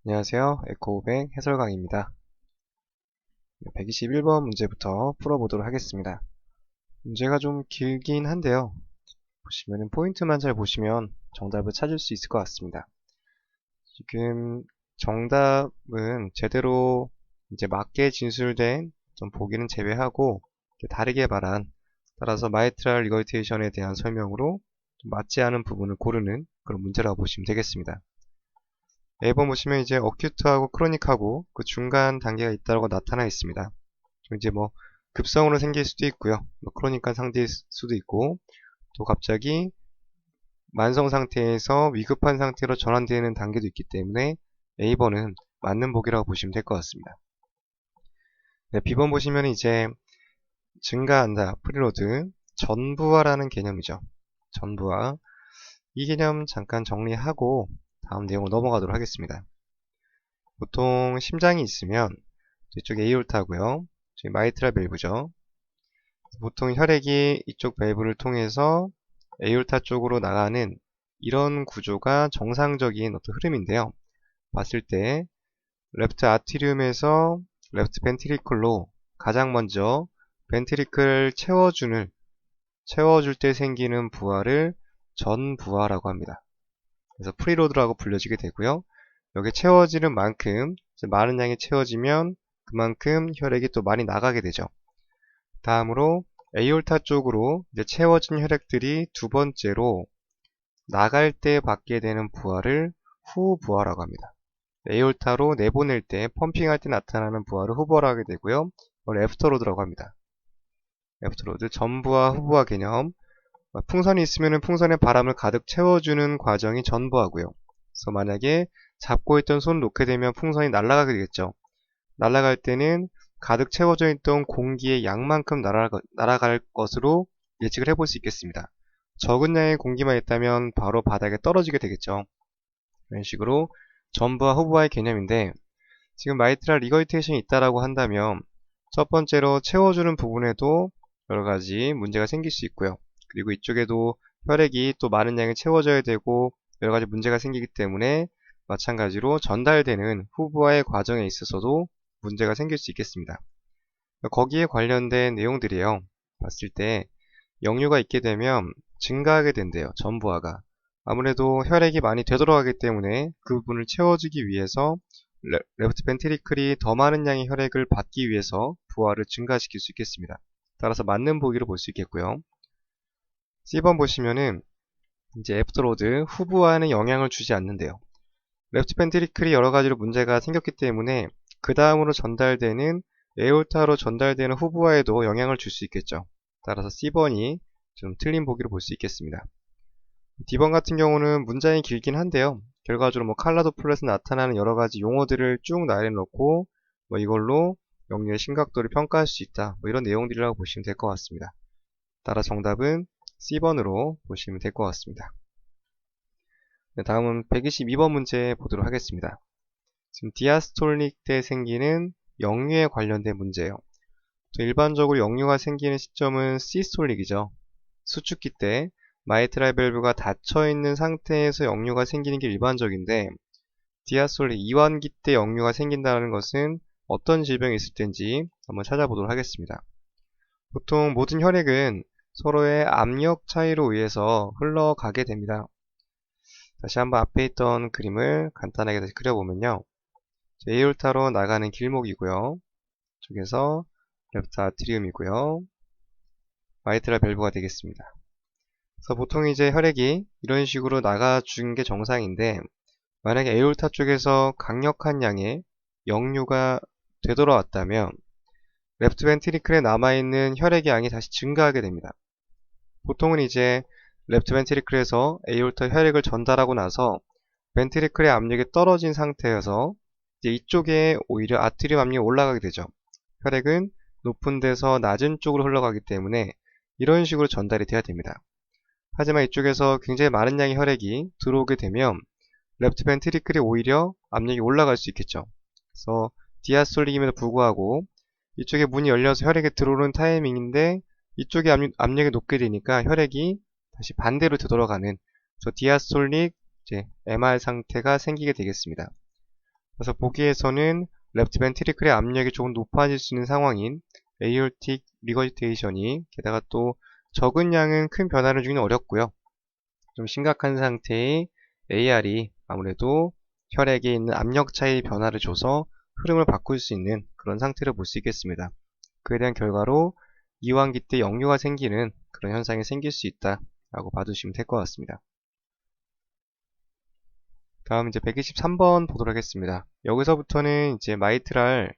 안녕하세요. 에코500 해설강입니다. 121번 문제부터 풀어보도록 하겠습니다. 문제가 좀 길긴 한데요. 보시면은 포인트만 잘 보시면 정답을 찾을 수 있을 것 같습니다. 지금 정답은 제대로 이제 맞게 진술된 좀 보기는 제외하고 다르게 말한, 따라서 마이트랄 리거테이션에 대한 설명으로 좀 맞지 않은 부분을 고르는 그런 문제라고 보시면 되겠습니다. A번 보시면 이제 어큐트하고 크로닉하고 그 중간 단계가 있다고 나타나 있습니다. 이제 뭐 급성으로 생길 수도 있고요. 뭐 크로닉한 상태일 수도 있고, 또 갑자기 만성 상태에서 위급한 상태로 전환되는 단계도 있기 때문에 A번은 맞는 보기라고 보시면 될 것 같습니다. 네, B번 보시면 이제 증가한다, 프리로드, 전부화라는 개념이죠. 전부화. 이 개념 잠깐 정리하고 다음 내용으로 넘어가도록 하겠습니다. 보통 심장이 있으면 이쪽 에이올타고요. 마이트랄 밸브죠. 보통 혈액이 이쪽 밸브를 통해서 에이올타 쪽으로 나가는 이런 구조가 정상적인 어떤 흐름인데요. 봤을 때 레프트 아티리움에서 레프트 벤트리클로 가장 먼저 벤트리클을 채워줄 때 생기는 부하를 전부하라고 합니다. 그래서 프리로드라고 불려지게 되고요. 여기 채워지는 만큼 많은 양이 채워지면 그만큼 혈액이 또 많이 나가게 되죠. 다음으로 에이올타 쪽으로 이제 채워진 혈액들이 두 번째로 나갈 때 받게 되는 부하를 후부하라고 합니다. 에이올타로 내보낼 때, 펌핑할 때 나타나는 부하를 후부하라고 하게 되고요. 이걸 애프터로드라고 합니다. 애프터로드, 전부하, 후부하 개념. 풍선이 있으면 풍선에 바람을 가득 채워주는 과정이 전부하고요. 그래서 만약에 잡고 있던 손을 놓게 되면 풍선이 날아가게 되겠죠. 날아갈 때는 가득 채워져 있던 공기의 양만큼 날아갈 것으로 예측을 해볼 수 있겠습니다. 적은 양의 공기만 있다면 바로 바닥에 떨어지게 되겠죠. 이런 식으로 전부와 후부와의 개념인데, 지금 마이트랄 리거이테이션이 있다라고 한다면 첫 번째로 채워주는 부분에도 여러가지 문제가 생길 수 있고요. 그리고 이쪽에도 혈액이 또 많은 양이 채워져야 되고 여러가지 문제가 생기기 때문에 마찬가지로 전달되는 후부와의 과정에 있어서도 문제가 생길 수 있겠습니다. 거기에 관련된 내용들이에요. 봤을 때 역류가 있게 되면 증가하게 된대요. 전부하가. 아무래도 혈액이 많이 되돌아가기 때문에 그 부분을 채워주기 위해서 레프트 벤트리클이 더 많은 양의 혈액을 받기 위해서 부하를 증가시킬 수 있겠습니다. 따라서 맞는 보기로 볼 수 있겠고요. C번 보시면은 이제 애프터로드, 후부하에는 영향을 주지 않는데요. 레프트 벤트리클이 여러 가지로 문제가 생겼기 때문에 그 다음으로 전달되는 에올타로 전달되는 후부하에도 영향을 줄 수 있겠죠. 따라서 C번이 좀 틀린 보기로 볼 수 있겠습니다. D번 같은 경우는 문장이 길긴 한데요. 결과적으로 뭐 칼라도플렛에 나타나는 여러 가지 용어들을 쭉 나열해놓고 뭐 이걸로 역류의 심각도를 평가할 수 있다, 뭐 이런 내용들이라고 보시면 될 것 같습니다. 따라 정답은 C번으로 보시면 될 것 같습니다. 네, 다음은 122번 문제 보도록 하겠습니다. 지금 디아스톨릭 때 생기는 역류에 관련된 문제예요. 일반적으로 역류가 생기는 시점은 시스톨릭이죠. 수축기 때 마이트랄 밸브가 닫혀있는 상태에서 역류가 생기는 게 일반적인데, 디아스톨릭 이완기 때 역류가 생긴다는 것은 어떤 질병이 있을 때인지 한번 찾아보도록 하겠습니다. 보통 모든 혈액은 서로의 압력 차이로 의해서 흘러가게 됩니다. 다시 한번 앞에 있던 그림을 간단하게 다시 그려보면요. 에이올타로 나가는 길목이고요. 쪽에서 레프트 아트리움이고요. 마이트랄 밸브가 되겠습니다. 그래서 보통 이제 혈액이 이런 식으로 나가준 게 정상인데, 만약에 에올타 쪽에서 강력한 양의 역류가 되돌아왔다면 레프트 벤트리클에 남아있는 혈액의 양이 다시 증가하게 됩니다. 보통은 이제 레프트 벤트리클에서 에올타 혈액을 전달하고 나서 벤트리클의 압력이 떨어진 상태여서 이제 이쪽에 오히려 아트리움 압력이 올라가게 되죠. 혈액은 높은 데서 낮은 쪽으로 흘러가기 때문에 이런 식으로 전달이 돼야 됩니다. 하지만 이쪽에서 굉장히 많은 양의 혈액이 들어오게 되면 레프트 벤트리클이 오히려 압력이 올라갈 수 있겠죠. 그래서 디아스톨릭임에도 불구하고 이쪽에 문이 열려서 혈액이 들어오는 타이밍인데 이쪽에 압력이 높게 되니까 혈액이 다시 반대로 되돌아가는, 그래서 디아스톨릭 MR 상태가 생기게 되겠습니다. 그래서 보기에서는 레프트 벤트리클의 압력이 조금 높아질 수 있는 상황인 에이올틱 리거지테이션이 게다가 또 적은 양은 큰 변화를 주기는 어렵고요. 좀 심각한 상태의 AR이 아무래도 혈액에 있는 압력 차이 변화를 줘서 흐름을 바꿀 수 있는 그런 상태를 볼 수 있겠습니다. 그에 대한 결과로 이완기 때 역류가 생기는 그런 현상이 생길 수 있다라고 봐두시면 될 것 같습니다. 다음 이제 123번 보도록 하겠습니다. 여기서부터는 이제 마이트랄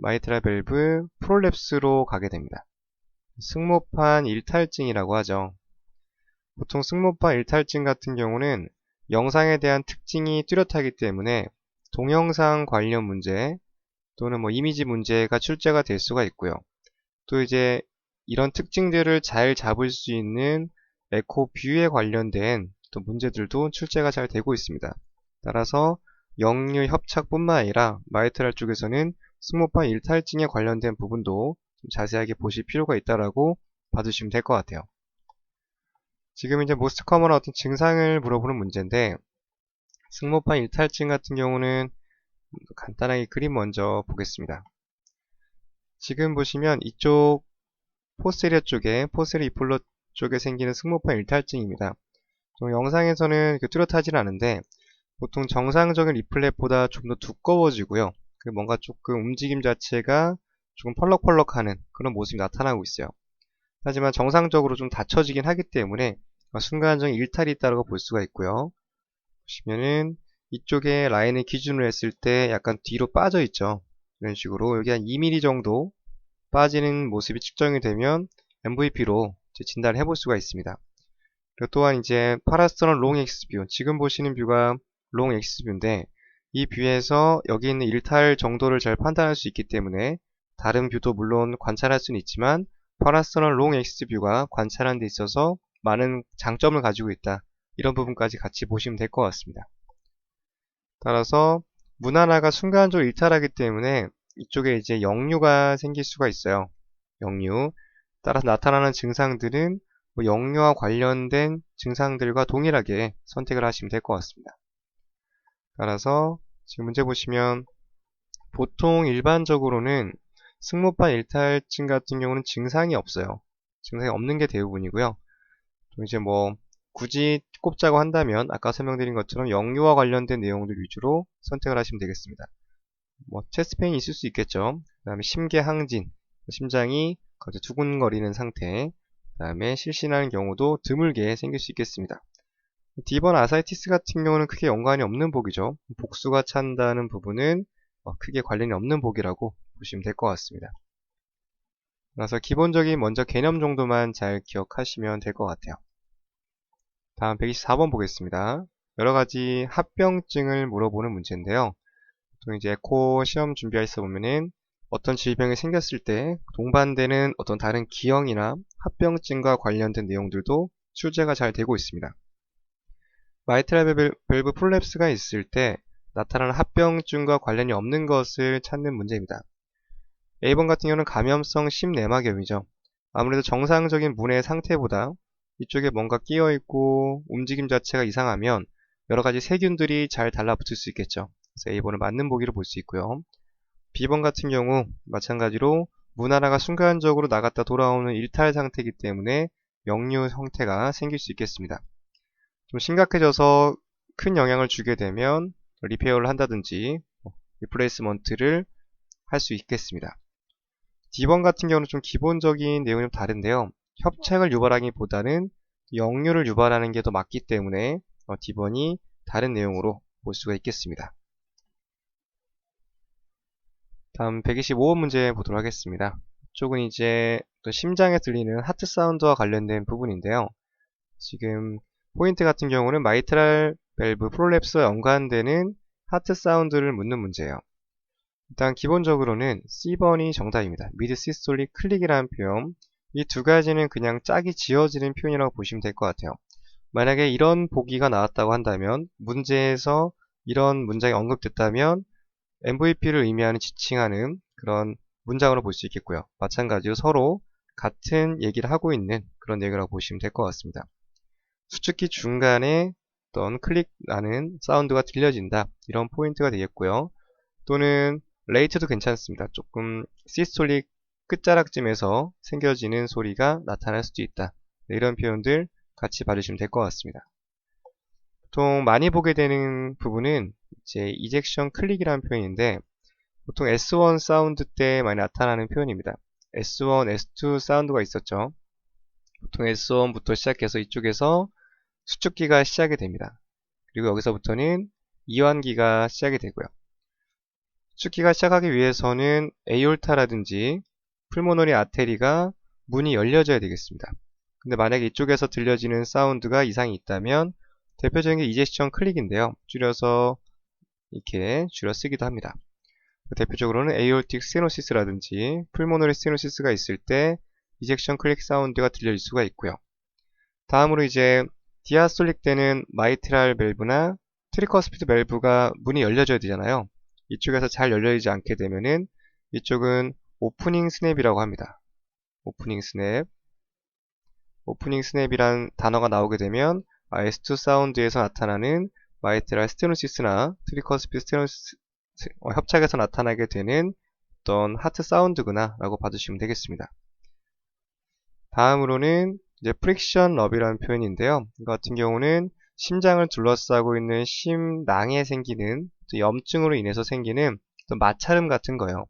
밸브 프롤랩스로 가게 됩니다. 승모판 일탈증이라고 하죠. 보통 승모판 일탈증 같은 경우는 영상에 대한 특징이 뚜렷하기 때문에 동영상 관련 문제 또는 뭐 이미지 문제가 출제가 될 수가 있고요. 또 이제 이런 특징들을 잘 잡을 수 있는 에코 뷰에 관련된 또 문제들도 출제가 잘 되고 있습니다. 따라서 역류 협착뿐만 아니라 마이트랄 쪽에서는 승모판 일탈증에 관련된 부분도 좀 자세하게 보실 필요가 있다라고 봐주시면 될 것 같아요. 지금 이제 모스트 커먼한 어떤 증상을 물어보는 문제인데 승모판 일탈증 같은 경우는 간단하게 그림 먼저 보겠습니다. 지금 보시면 이쪽 포스테리어 쪽에 포스테리어 이폴러 쪽에 생기는 승모판 일탈증입니다. 영상에서는 뚜렷하지는 않은데 보통 정상적인 리플렛보다 좀 더 두꺼워지고요. 뭔가 조금 움직임 자체가 조금 펄럭펄럭하는 그런 모습이 나타나고 있어요. 하지만 정상적으로 좀 닫혀지긴 하기 때문에 순간적인 일탈이 있다고 볼 수가 있고요. 보시면은 이쪽에 라인을 기준으로 했을 때 약간 뒤로 빠져 있죠. 이런 식으로 여기 한 2mm 정도 빠지는 모습이 측정이 되면 MVP로 진단을 해볼 수가 있습니다. 그리고 또한 이제 파라스터널 롱 X뷰, 지금 보시는 뷰가 롱 X뷰인데 이 뷰에서 여기 있는 일탈 정도를 잘 판단할 수 있기 때문에 다른 뷰도 물론 관찰할 수는 있지만 파라스터널 롱 X뷰가 관찰하는 데 있어서 많은 장점을 가지고 있다. 이런 부분까지 같이 보시면 될 것 같습니다. 따라서 문 하나가 순간적으로 일탈하기 때문에 이쪽에 이제 역류가 생길 수가 있어요. 역류. 따라서 나타나는 증상들은 역류와 관련된 증상들과 동일하게 선택을 하시면 될 것 같습니다. 따라서 지금 문제 보시면 보통 일반적으로는 승모판 일탈증 같은 경우는 증상이 없어요. 증상이 없는 게 대부분이고요. 또 이제 뭐 굳이 꼽자고 한다면 아까 설명드린 것처럼 역류와 관련된 내용들 위주로 선택을 하시면 되겠습니다. 뭐 체스트페인이 있을 수 있겠죠. 그 다음에 심계항진, 심장이 두근거리는 상태, 그 다음에 실신하는 경우도 드물게 생길 수 있겠습니다. D번 아사이티스 같은 경우는 크게 연관이 없는 복이죠. 복수가 찬다는 부분은 크게 관련이 없는 복이라고 보시면 될 것 같습니다. 그래서 기본적인 먼저 개념 정도만 잘 기억하시면 될 것 같아요. 다음 124번 보겠습니다. 여러가지 합병증을 물어보는 문제인데요. 보통 이제 에코 시험 준비하시다 보면은 어떤 질병이 생겼을 때 동반되는 어떤 다른 기형이나 합병증과 관련된 내용들도 출제가 잘 되고 있습니다. 마이트랄 밸브 프롤랩스가 있을 때 나타나는 합병증과 관련이 없는 것을 찾는 문제입니다. A번 같은 경우는 감염성 심내막염이죠. 아무래도 정상적인 문의 상태보다 이쪽에 뭔가 끼어있고 움직임 자체가 이상하면 여러가지 세균들이 잘 달라붙을 수 있겠죠. 그래서 A번은 맞는 보기로 볼 수 있고요. B번 같은 경우 마찬가지로 문 하나가 순간적으로 나갔다 돌아오는 일탈 상태이기 때문에 역류 형태가 생길 수 있겠습니다. 좀 심각해져서 큰 영향을 주게 되면 리페어를 한다든지 리플레이스먼트를 할 수 있겠습니다. D번 같은 경우는 좀 기본적인 내용이 좀 다른데요. 협착을 유발하기보다는 역류를 유발하는 게 더 맞기 때문에 D번이 다른 내용으로 볼 수가 있겠습니다. 다음 125번 문제 보도록 하겠습니다. 이쪽은 이제 또 심장에 들리는 하트 사운드와 관련된 부분인데요. 지금 포인트 같은 경우는 마이트랄 밸브 프롤랩스와 연관되는 하트 사운드를 묻는 문제예요. 일단 기본적으로는 C번이 정답입니다. 미드 시스톨릭 클릭이라는 표현, 이 두 가지는 그냥 짝이 지어지는 표현이라고 보시면 될 것 같아요. 만약에 이런 보기가 나왔다고 한다면 문제에서 이런 문장이 언급됐다면 MVP를 의미하는 지칭하는 그런 문장으로 볼 수 있겠고요. 마찬가지로 서로 같은 얘기를 하고 있는 그런 내용이라고 보시면 될 것 같습니다. 수축기 중간에 어떤 클릭 나는 사운드가 들려진다. 이런 포인트가 되겠고요. 또는 레이트도 괜찮습니다. 조금 시스톨릭 끝자락쯤에서 생겨지는 소리가 나타날 수도 있다. 네, 이런 표현들 같이 봐주시면 될 것 같습니다. 보통 많이 보게 되는 부분은 이제 이젝션 클릭이라는 표현인데 보통 S1 사운드 때 많이 나타나는 표현입니다. S1, S2 사운드가 있었죠. 보통 S1부터 시작해서 이쪽에서 수축기가 시작이 됩니다. 그리고 여기서부터는 이완기가 시작이 되고요. 수축기가 시작하기 위해서는 에올타라든지 풀모너리 아테리가 문이 열려져야 되겠습니다. 근데 만약에 이쪽에서 들려지는 사운드가 이상이 있다면 대표적인 게 이젝션 클릭인데요. 줄여서 이렇게 줄여 쓰기도 합니다. 대표적으로는 에올틱 스테노시스라든지 풀모너리 스테노시스가 있을 때 이젝션 클릭 사운드가 들려질 수가 있고요. 다음으로 이제 디아스톨릭 때는 마이트랄 밸브나 트리커스피드 밸브가 문이 열려져야 되잖아요. 이쪽에서 잘 열려지지 않게 되면은 이쪽은 오프닝 스냅이라고 합니다. 오프닝 스냅. 오프닝 스냅이란 단어가 나오게 되면 S2 사운드에서 나타나는 마이트랄 스테노시스나 트리커스피드 스테노시스 협착에서 나타나게 되는 어떤 하트 사운드구나 라고 봐주시면 되겠습니다. 다음으로는 이제 프릭션 러비라는 표현인데요. 이거 같은 경우는 심장을 둘러싸고 있는 심낭에 생기는 염증으로 인해서 생기는 어떤 마찰음 같은 거예요.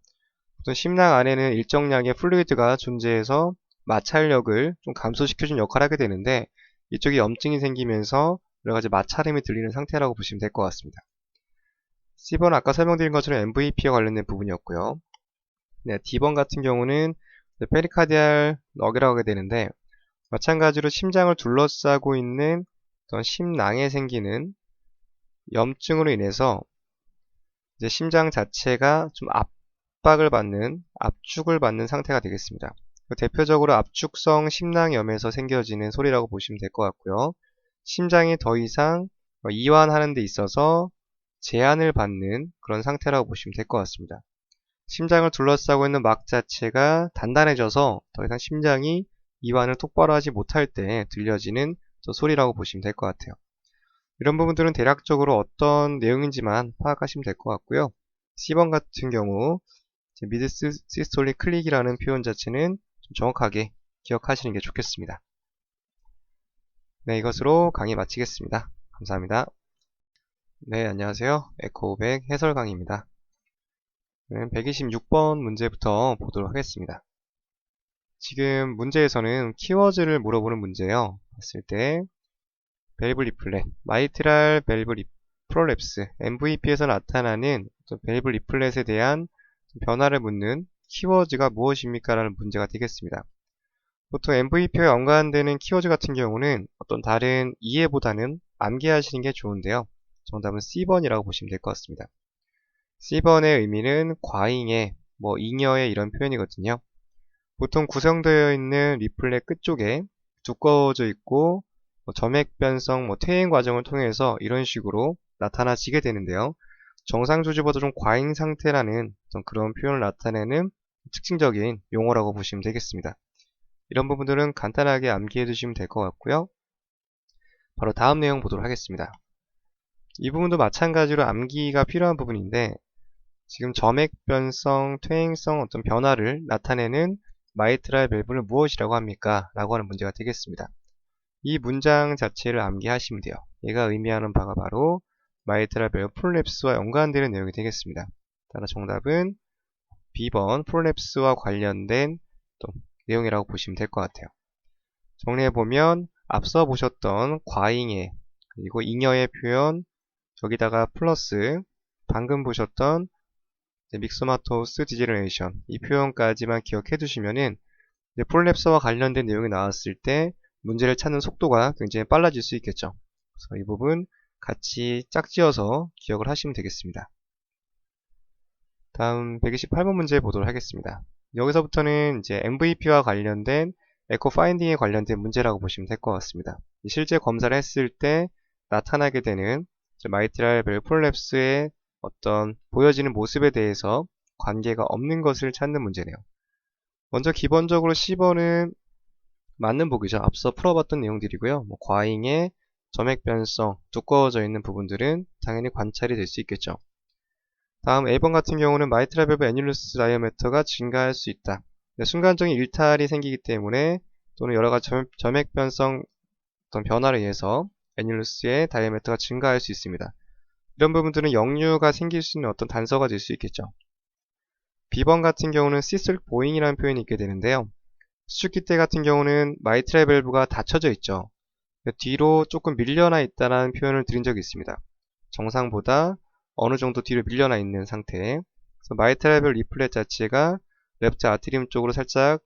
보통 심낭 안에는 일정량의 플루이드가 존재해서 마찰력을 좀 감소시켜준 역할을 하게 되는데 이쪽에 염증이 생기면서 여러가지 마찰음이 들리는 상태라고 보시면 될 것 같습니다. C번 아까 설명드린 것처럼 MVP와 관련된 부분이었고요. 네, D번 같은 경우는 페리카디알 럭이라고 하게 되는데 마찬가지로 심장을 둘러싸고 있는 어떤 심낭에 생기는 염증으로 인해서 이제 심장 자체가 좀 압박을 받는, 압축을 받는 상태가 되겠습니다. 대표적으로 압축성 심낭염에서 생겨지는 소리라고 보시면 될 것 같고요. 심장이 더 이상 이완하는 데 있어서 제한을 받는 그런 상태라고 보시면 될 것 같습니다. 심장을 둘러싸고 있는 막 자체가 단단해져서 더 이상 심장이 이완을 똑바로 하지 못할 때 들려지는 소리라고 보시면 될 것 같아요. 이런 부분들은 대략적으로 어떤 내용인지만 파악하시면 될 것 같고요. C번 같은 경우 미드 시스톨릭 클릭이라는 표현 자체는 좀 정확하게 기억하시는 게 좋겠습니다. 네, 이것으로 강의 마치겠습니다. 감사합니다. 네, 안녕하세요. 에코백 해설 강의입니다. 126번 문제부터 보도록 하겠습니다. 지금 문제에서는 키워드를 물어보는 문제예요. 봤을 때 밸브 리플렛, 마이트랄 밸브 프롤랩스, MVP에서 나타나는 밸브 리플렛에 대한 변화를 묻는 키워드가 무엇입니까? 라는 문제가 되겠습니다. 보통 MVP와 연관되는 키워드 같은 경우는 어떤 다른 이해보다는 암기하시는 게 좋은데요. 정답은 C번이라고 보시면 될 것 같습니다. C번의 의미는 과잉의, 잉여의 이런 표현이거든요. 보통 구성되어 있는 리플렛 끝쪽에 두꺼워져 있고 점액 변성, 퇴행 과정을 통해서 이런 식으로 나타나지게 되는데요. 정상 조직보다 좀 과잉 상태라는 그런 표현을 나타내는 특징적인 용어라고 보시면 되겠습니다. 이런 부분들은 간단하게 암기해 두시면 될 것 같고요. 바로 다음 내용 보도록 하겠습니다. 이 부분도 마찬가지로 암기가 필요한 부분인데 지금 점액 변성, 퇴행성 어떤 변화를 나타내는 마이트랄 밸브는 무엇이라고 합니까? 라고 하는 문제가 되겠습니다. 이 문장 자체를 암기하시면 돼요. 얘가 의미하는 바가 바로 마이트랄 밸브 프롤랩스와 연관되는 내용이 되겠습니다. 따라 정답은 B번 프롤랩스와 관련된 내용이라고 보시면 될 것 같아요. 정리해보면 앞서 보셨던 과잉의 그리고 잉여의 표현 여기다가 플러스 방금 보셨던 믹소마토스 디제너레이션 이 표현까지만 기억해 두시면은 프롤랩스와 관련된 내용이 나왔을 때 문제를 찾는 속도가 굉장히 빨라질 수 있겠죠. 그래서 이 부분 같이 짝지어서 기억을 하시면 되겠습니다. 다음 128번 문제 보도록 하겠습니다. 여기서부터는 이제 MVP와 관련된 에코 파인딩에 관련된 문제라고 보시면 될 것 같습니다. 실제 검사를 했을 때 나타나게 되는 마이트랄 밸브 프롤랩스의 어떤 보여지는 모습에 대해서 관계가 없는 것을 찾는 문제네요. 먼저 기본적으로 C번은 맞는 보기죠. 앞서 풀어봤던 내용들이고요. 과잉의 점액 변성, 두꺼워져 있는 부분들은 당연히 관찰이 될 수 있겠죠. 다음 A번 같은 경우는 마이트랄 밸브 애뉴루스 다이아메터가 증가할 수 있다. 순간적인 일탈이 생기기 때문에 또는 여러가지 점액 변성 어떤 변화로 인해서 애뉴루스의 다이아메터가 증가할 수 있습니다. 이런 부분들은 역류가 생길 수 있는 어떤 단서가 될 수 있겠죠. B번 같은 경우는 시스톨릭 보잉이라는 표현이 있게 되는데요. 수축기 때 같은 경우는 마이트랄 밸브가 닫혀져 있죠. 뒤로 조금 밀려나 있다는 표현을 드린 적이 있습니다. 정상보다 어느 정도 뒤로 밀려나 있는 상태. 그래서 마이트랄 밸브 리플렛 자체가 레프트 아트리움 쪽으로 살짝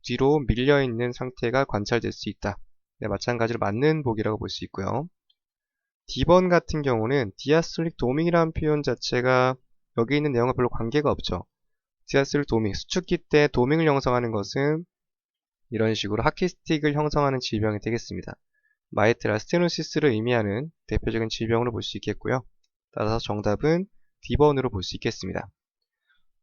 뒤로 밀려 있는 상태가 관찰될 수 있다. 네, 마찬가지로 맞는 보기라고 볼 수 있고요. D번 같은 경우는 디아스톨릭 도밍이라는 표현 자체가 여기 있는 내용과 별로 관계가 없죠. 디아스톨릭 도밍, 수축기 때 도밍을 형성하는 것은 이런 식으로 하키스틱을 형성하는 질병이 되겠습니다. 마이트랄 스테노시스를 의미하는 대표적인 질병으로 볼 수 있겠고요. 따라서 정답은 D번으로 볼 수 있겠습니다.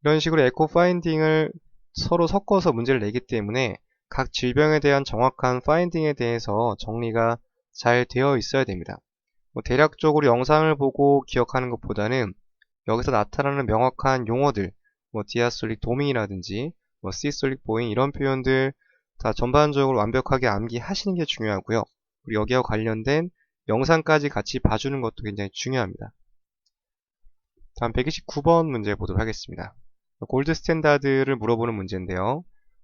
이런 식으로 에코 파인딩을 서로 섞어서 문제를 내기 때문에 각 질병에 대한 정확한 파인딩에 대해서 정리가 잘 되어 있어야 됩니다. 대략적으로 영상을 보고 기억하는 것보다는 여기서 나타나는 명확한 용어들, 디아스톨릭 도밍이라든지 시스톨릭 보잉 이런 표현들 다 전반적으로 완벽하게 암기하시는 게 중요하고요. 그리고 여기와 관련된 영상까지 같이 봐주는 것도 굉장히 중요합니다. 다음 129번 문제 보도록 하겠습니다. 골드 스탠다드를 물어보는 문제인데요.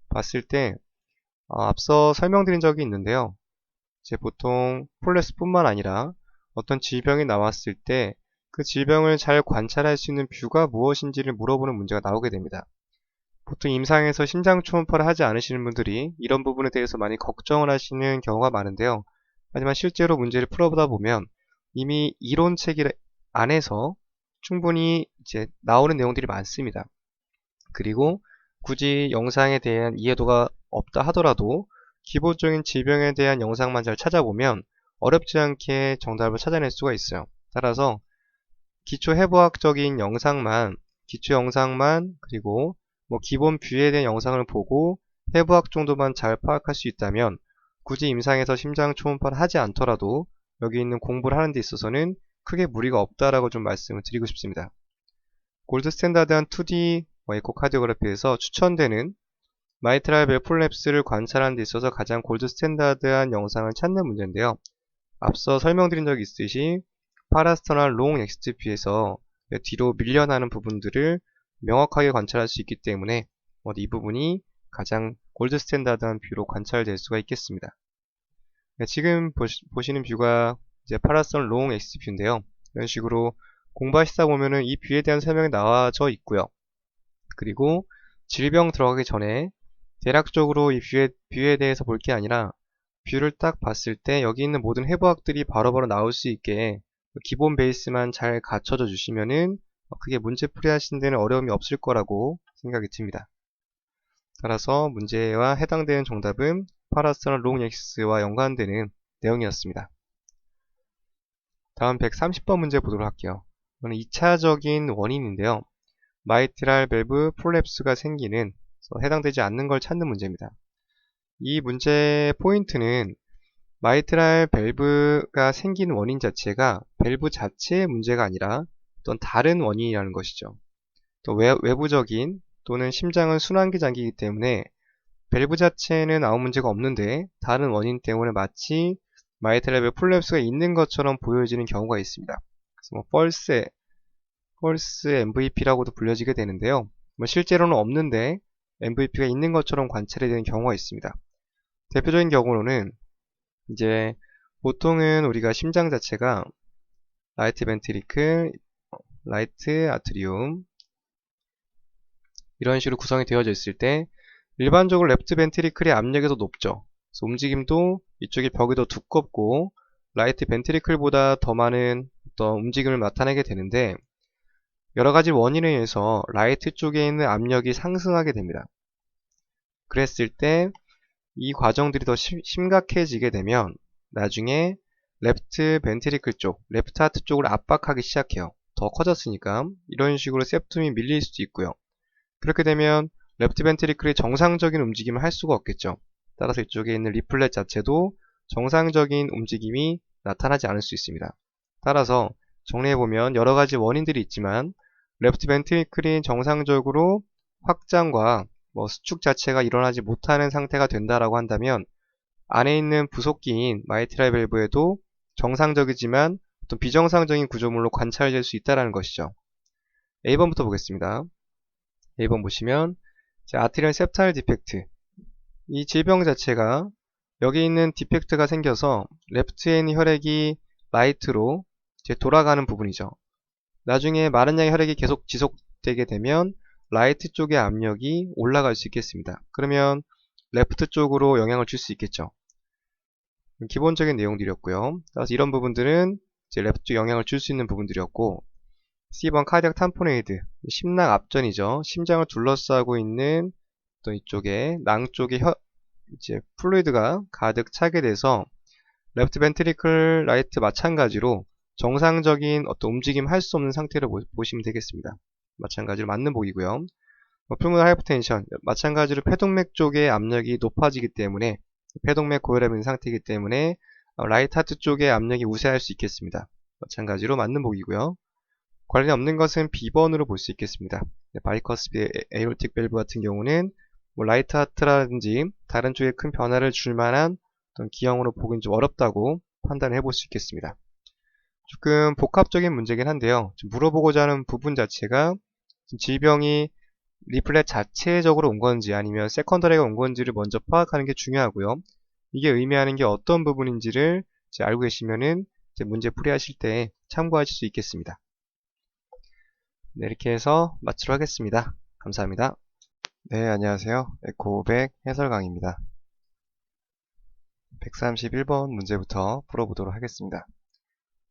봤을 때 앞서 설명드린 적이 있는데요. 이제 보통 폴레스뿐만 아니라 어떤 질병이 나왔을 때 그 질병을 잘 관찰할 수 있는 뷰가 무엇인지를 물어보는 문제가 나오게 됩니다. 보통 임상에서 심장 초음파를 하지 않으시는 분들이 이런 부분에 대해서 많이 걱정을 하시는 경우가 많은데요. 하지만 실제로 문제를 풀어보다 보면 이미 이론책 안에서 충분히 이제 나오는 내용들이 많습니다. 그리고 굳이 영상에 대한 이해도가 없다 하더라도 기본적인 질병에 대한 영상만 잘 찾아보면 어렵지 않게 정답을 찾아낼 수가 있어요. 따라서 기초 해부학적인 영상만, 기초 영상만 그리고 기본 뷰에 대한 영상을 보고 해부학 정도만 잘 파악할 수 있다면 굳이 임상에서 심장 초음파를 하지 않더라도 여기 있는 공부를 하는 데 있어서는 크게 무리가 없다라고 좀 말씀을 드리고 싶습니다. 골드 스탠다드한 2D 에코카디오그래피에서 추천되는 마이트랄 밸브 폴랩스를 관찰하는 데 있어서 가장 골드 스탠다드한 영상을 찾는 문제인데요. 앞서 설명드린 적이 있듯이 파라스터널 롱 엑스트뷰에서 뒤로 밀려나는 부분들을 명확하게 관찰할 수 있기 때문에 이 부분이 가장 골드 스탠다드한 뷰로 관찰될 수가 있겠습니다. 지금 보시는 뷰가 이제 파라스터널 롱 엑스트뷰인데요. 이런 식으로 공부하시다 보면은 이 뷰에 대한 설명이 나와져 있고요. 그리고 질병 들어가기 전에 대략적으로 이 뷰에 대해서 볼 게 아니라 뷰를 딱 봤을 때 여기 있는 모든 해부학들이 바로바로 나올 수 있게 기본 베이스만 잘 갖춰져 주시면은 크게 문제풀이 하시는 데는 어려움이 없을 거라고 생각이 듭니다. 따라서 문제와 해당되는 정답은 파라스터널 롱 엑스와 연관되는 내용이었습니다. 다음 130번 문제 보도록 할게요. 이거는 2차적인 원인인데요. 마이트랄 밸브 프롤랩스가 생기는 해당되지 않는 걸 찾는 문제입니다. 이 문제의 포인트는 마이트랄 밸브가 생긴 원인 자체가 밸브 자체의 문제가 아니라 어떤 다른 원인이라는 것이죠. 또 외부적인 또는 심장은 순환기 장기이기 때문에 밸브 자체는 아무 문제가 없는데 다른 원인 때문에 마치 마이트랄 밸브 프롤랩스가 있는 것처럼 보여지는 경우가 있습니다. 그래서 펄스 MVP라고도 불려지게 되는데요. 실제로는 없는데 MVP가 있는 것처럼 관찰이 되는 경우가 있습니다. 대표적인 경우로는 이제 보통은 우리가 심장 자체가 라이트 벤트리클, 라이트 아트리움 이런 식으로 구성이 되어져 있을 때 일반적으로 레프트 벤트리클의 압력이 더 높죠. 그래서 움직임도 이쪽의 벽이 더 두껍고 라이트 벤트리클보다 더 많은 어떤 움직임을 나타내게 되는데 여러가지 원인에 의해서 라이트 쪽에 있는 압력이 상승하게 됩니다. 그랬을 때 이 과정들이 더 심각해지게 되면 나중에 레프트 벤트리클 쪽, 레프트 하트 쪽을 압박하기 시작해요. 더 커졌으니까 이런 식으로 세프툼이 밀릴 수도 있고요. 그렇게 되면 레프트 벤트리클이 정상적인 움직임을 할 수가 없겠죠. 따라서 이쪽에 있는 리플렛 자체도 정상적인 움직임이 나타나지 않을 수 있습니다. 따라서 정리해보면 여러가지 원인들이 있지만 레프트 벤트리클이 정상적으로 확장과 수축 자체가 일어나지 못하는 상태가 된다라고 한다면 안에 있는 부속기인 마이트랄 밸브에도 정상적이지만 어떤 비정상적인 구조물로 관찰될 수 있다는 것이죠. A번부터 보겠습니다. A번 보시면 아트리얼 septal 디펙트, 이 질병 자체가 여기 있는 디펙트가 생겨서 레프트에 있는 혈액이 라이트로 돌아가는 부분이죠. 나중에 많은 양의 혈액이 계속 지속되게 되면 라이트 쪽의 압력이 올라갈 수 있겠습니다. 그러면 레프트 쪽으로 영향을 줄 수 있겠죠. 기본적인 내용들이었고요. 따라서 이런 부분들은 이제 레프트 쪽 영향을 줄 수 있는 부분들이었고, C번 카디악 탐포네이드, 심낭 앞전이죠. 심장을 둘러싸고 있는 또 이쪽에 낭 쪽에 이제 플루이드가 가득 차게 돼서 레프트 벤트리클 라이트 마찬가지로 정상적인 어떤 움직임 할 수 없는 상태로 보시면 되겠습니다. 마찬가지로 맞는 복이고요. 풀모널 하이퍼텐션, 마찬가지로 폐동맥 쪽의 압력이 높아지기 때문에 폐동맥 고혈압 있는 상태이기 때문에 라이트 하트 쪽의 압력이 우세할 수 있겠습니다. 마찬가지로 맞는 복이고요. 관련이 없는 것은 B번으로 볼 수 있겠습니다. 바이커스피 에오르틱 밸브 같은 경우는 라이트 하트라든지 다른 쪽에 큰 변화를 줄 만한 어떤 기형으로 보기는 좀 어렵다고 판단해 볼 수 있겠습니다. 조금 복합적인 문제긴 한데요. 물어보고자 하는 부분 자체가 질병이 리플렛 자체적으로 온 건지 아니면 세컨더리가 온 건지를 먼저 파악하는 게 중요하고요. 이게 의미하는 게 어떤 부분인지를 알고 계시면은 문제 풀이하실 때 참고하실 수 있겠습니다. 네, 이렇게 해서 마치도록 하겠습니다. 감사합니다. 네, 안녕하세요. 에코백 해설 강의입니다. 131번 문제부터 풀어보도록 하겠습니다.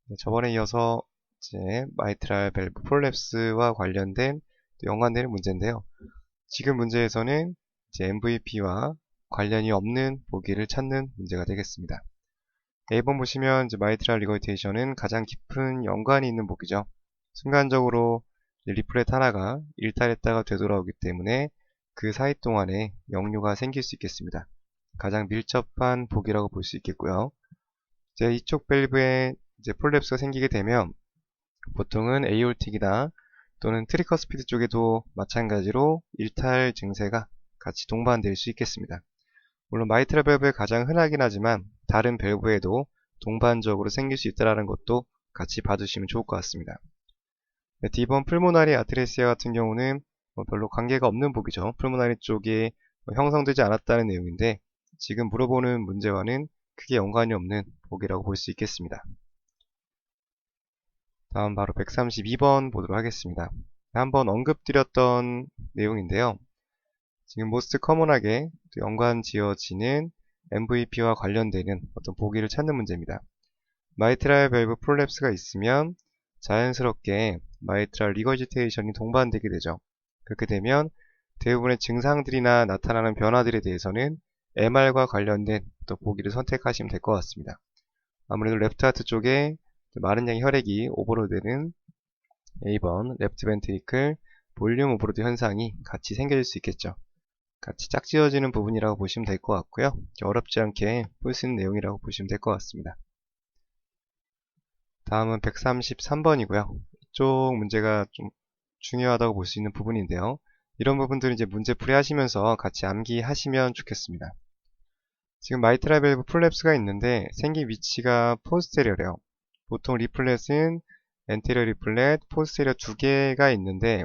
네, 저번에 이어서 이제 마이트랄 밸브 프롤랩스와 관련된 연관되는 문제인데요. 지금 문제에서는 이제 MVP와 관련이 없는 보기를 찾는 문제가 되겠습니다. A번 보시면 이제 마이트랄 리거테이션은 가장 깊은 연관이 있는 보기죠. 순간적으로 리플렛 하나가 일탈했다가 되돌아오기 때문에 그 사이 동안에 역류가 생길 수 있겠습니다. 가장 밀접한 보기라고 볼 수 있겠고요. 이제 이쪽 밸브에 이제 폴랩스가 생기게 되면 보통은 에이올틱이나 또는 트리커스피드 쪽에도 마찬가지로 일탈 증세가 같이 동반될 수 있겠습니다. 물론 마이트랄 밸브에 가장 흔하긴 하지만 다른 밸브에도 동반적으로 생길 수 있다는 것도 같이 봐두시면 좋을 것 같습니다. 네, D번 풀모나리 아트레시아 같은 경우는 별로 관계가 없는 보기죠. 풀모나리 쪽에 형성되지 않았다는 내용인데 지금 물어보는 문제와는 크게 연관이 없는 보기라고 볼 수 있겠습니다. 다음 바로 132번 보도록 하겠습니다. 한번 언급드렸던 내용인데요. 지금 모스트 커먼하게 연관 지어지는 MVP와 관련되는 어떤 보기를 찾는 문제입니다. 마이트랄 밸브 프롤랩스가 있으면 자연스럽게 마이트랄 리거지테이션이 동반되게 되죠. 그렇게 되면 대부분의 증상들이나 나타나는 변화들에 대해서는 MR과 관련된 또 보기를 선택하시면 될 것 같습니다. 아무래도 레프트 하트 쪽에 많은 양의 혈액이 오버로드되는 A번 레프트 벤트리클 볼륨 오버로드 현상이 같이 생길 수 있겠죠. 같이 짝지어지는 부분이라고 보시면 될 것 같고요. 어렵지 않게 볼 수 있는 내용이라고 보시면 될 것 같습니다. 다음은 133번이고요. 이쪽 문제가 좀 중요하다고 볼 수 있는 부분인데요. 이런 부분들은 이제 문제 풀이하시면서 같이 암기하시면 좋겠습니다. 지금 마이트랄 밸브 프롤랩스가 있는데 생긴 위치가 포스테리어래요. 보통 리플렛은 엔테리어 리플렛, 포스테리어 두 개가 있는데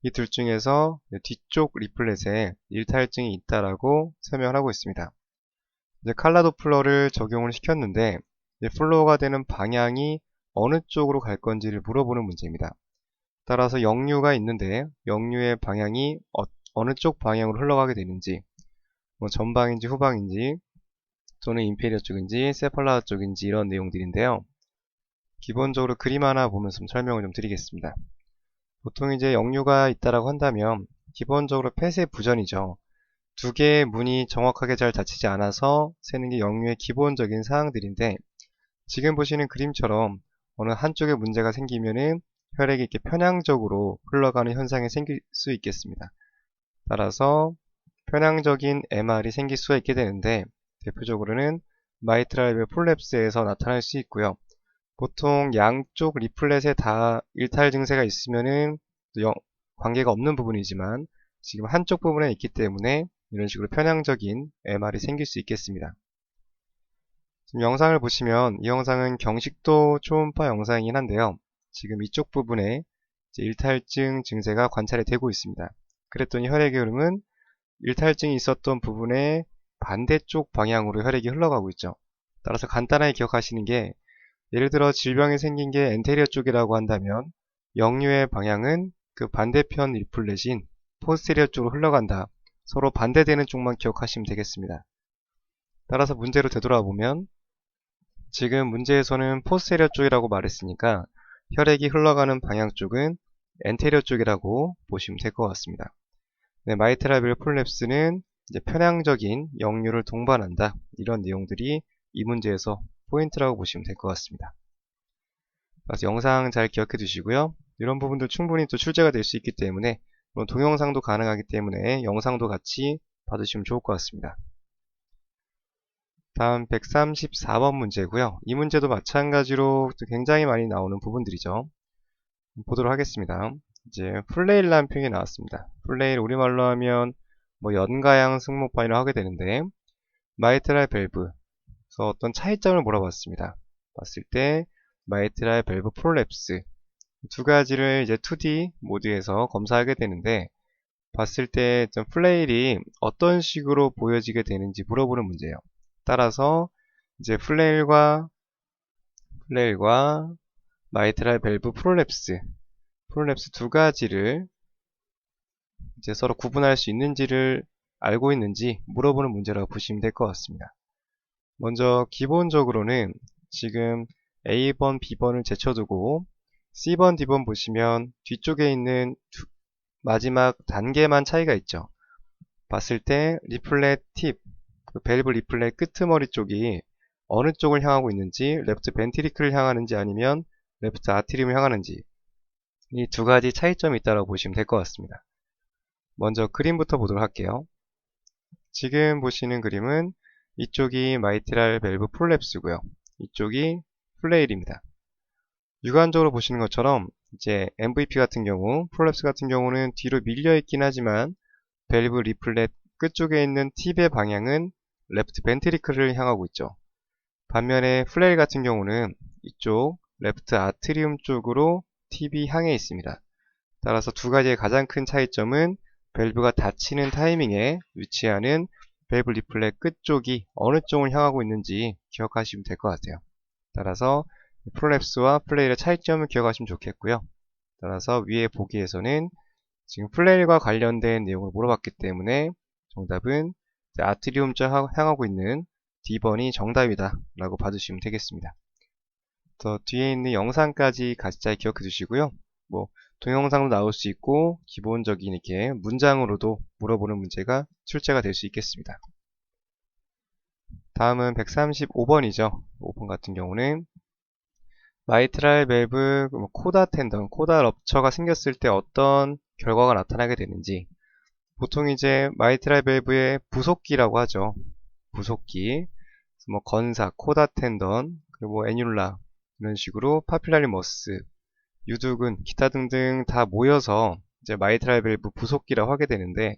이 둘 중에서 뒤쪽 리플렛에 일탈증이 있다라고 설명을 하고 있습니다. 이제 칼라 도플러를 적용을 시켰는데 플로우가 되는 방향이 어느 쪽으로 갈 건지를 물어보는 문제입니다. 따라서 역류가 있는데 역류의 방향이 어느 쪽 방향으로 흘러가게 되는지, 전방인지 후방인지 또는 인페리어 쪽인지 세팔라 쪽인지 이런 내용들인데요. 기본적으로 그림 하나 보면서 좀 설명을 좀 드리겠습니다. 보통 이제 역류가 있다라고 한다면 기본적으로 폐쇄 부전이죠. 두 개의 문이 정확하게 잘 닫히지 않아서 새는 게 역류의 기본적인 사항들인데 지금 보시는 그림처럼 어느 한쪽에 문제가 생기면은 혈액이 이렇게 편향적으로 흘러가는 현상이 생길 수 있겠습니다. 따라서 편향적인 MR이 생길 수가 있게 되는데 대표적으로는 마이트랄 밸브 폴랩스에서 나타날 수 있고요. 보통 양쪽 리플렛에 다 일탈 증세가 있으면은 관계가 없는 부분이지만 지금 한쪽 부분에 있기 때문에 이런 식으로 편향적인 MR이 생길 수 있겠습니다. 지금 영상을 보시면 이 영상은 경식도 초음파 영상이긴 한데요. 지금 이쪽 부분에 일탈증 증세가 관찰이 되고 있습니다. 그랬더니 혈액의 흐름은 일탈증이 있었던 부분의 반대쪽 방향으로 혈액이 흘러가고 있죠. 따라서 간단하게 기억하시는 게, 예를 들어 질병이 생긴 게 엔테리어 쪽이라고 한다면 역류의 방향은 그 반대편 리플렛인 포스테리어 쪽으로 흘러간다. 서로 반대되는 쪽만 기억하시면 되겠습니다. 따라서 문제로 되돌아보면 지금 문제에서는 포스테리어 쪽이라고 말했으니까 혈액이 흘러가는 방향 쪽은 엔테리어 쪽이라고 보시면 될 것 같습니다. 네, 마이트랄 밸브 폴랩스는 이제 편향적인 역류를 동반한다. 이런 내용들이 이 문제에서 포인트라고 보시면 될 것 같습니다. 그래서 영상 잘 기억해 두시고요. 이런 부분들 충분히 또 출제가 될 수 있기 때문에, 물론 동영상도 가능하기 때문에 영상도 같이 봐주시면 좋을 것 같습니다. 다음 134번 문제고요. 이 문제도 마찬가지로 굉장히 많이 나오는 부분들이죠. 보도록 하겠습니다. 이제 플레일이라는 표현이 나왔습니다. 플레일 우리말로 하면 뭐 연가양 승모판이라고 하게 되는데, 마이트랄 밸브에서 어떤 차이점을 물어봤습니다. 봤을 때 마이트랄 밸브 프롤랩스 두 가지를 이제 2D 모드에서 검사하게 되는데, 봤을 때 플레일이 어떤 식으로 보여지게 되는지 물어보는 문제예요. 따라서 이제 플레일과 마이트랄 밸브 프롤랩스 두 가지를 이제 서로 구분할 수 있는지를 알고 있는지 물어보는 문제라고 보시면 될 것 같습니다. 먼저 기본적으로는 지금 A번, B번을 제쳐두고 C번, D번 보시면 뒤쪽에 있는 마지막 단계만 차이가 있죠. 봤을 때 리플렛 팁, 그 밸브 리플렛 끄트머리 쪽이 어느 쪽을 향하고 있는지, 레프트 벤트리클을 향하는지 아니면 레프트 아트리움을 향하는지, 이 두 가지 차이점이 있다고 보시면 될 것 같습니다. 먼저 그림부터 보도록 할게요. 지금 보시는 그림은 이쪽이 마이트랄 밸브 프롤랩스고요. 이쪽이 플레일입니다. 육안적으로 보시는 것처럼 이제 MVP 같은 경우, 프롤랩스 같은 경우는 뒤로 밀려 있긴 하지만 밸브 리플렛 끝쪽에 있는 팁의 방향은 레프트 벤트리클을 향하고 있죠. 반면에 플레일 같은 경우는 이쪽 레프트 아트리움 쪽으로 팁이 향해 있습니다. 따라서 두 가지의 가장 큰 차이점은 밸브가 닫히는 타이밍에 위치하는 밸브 리플렛 끝쪽이 어느 쪽을 향하고 있는지 기억하시면 될 것 같아요. 따라서 프롤랩스와 플레일의 차이점을 기억하시면 좋겠고요. 따라서 위에 보기에서는 지금 플레일과 관련된 내용을 물어봤기 때문에 정답은 아트리움 쪽 향하고 있는 D번이 정답이다 라고 봐주시면 되겠습니다. 더 뒤에 있는 영상까지 같이 잘 기억해 두시고요. 뭐 동영상도 나올 수 있고 기본적인 이렇게 문장으로도 물어보는 문제가 출제가 될 수 있겠습니다. 다음은 135번이죠. 5번 같은 경우는 마이트랄 밸브 코다 텐던, 코다 럽처가 생겼을 때 어떤 결과가 나타나게 되는지, 보통 이제 마이트랄 밸브의 부속기라고 하죠. 부속기, 뭐 건사, 코다 텐던, 그리고 뭐 애뉴라 이런 식으로 파필라리머스, 유두근, 기타 등등 다 모여서 이제 마이트랄 밸브 부속기라고 하게 되는데,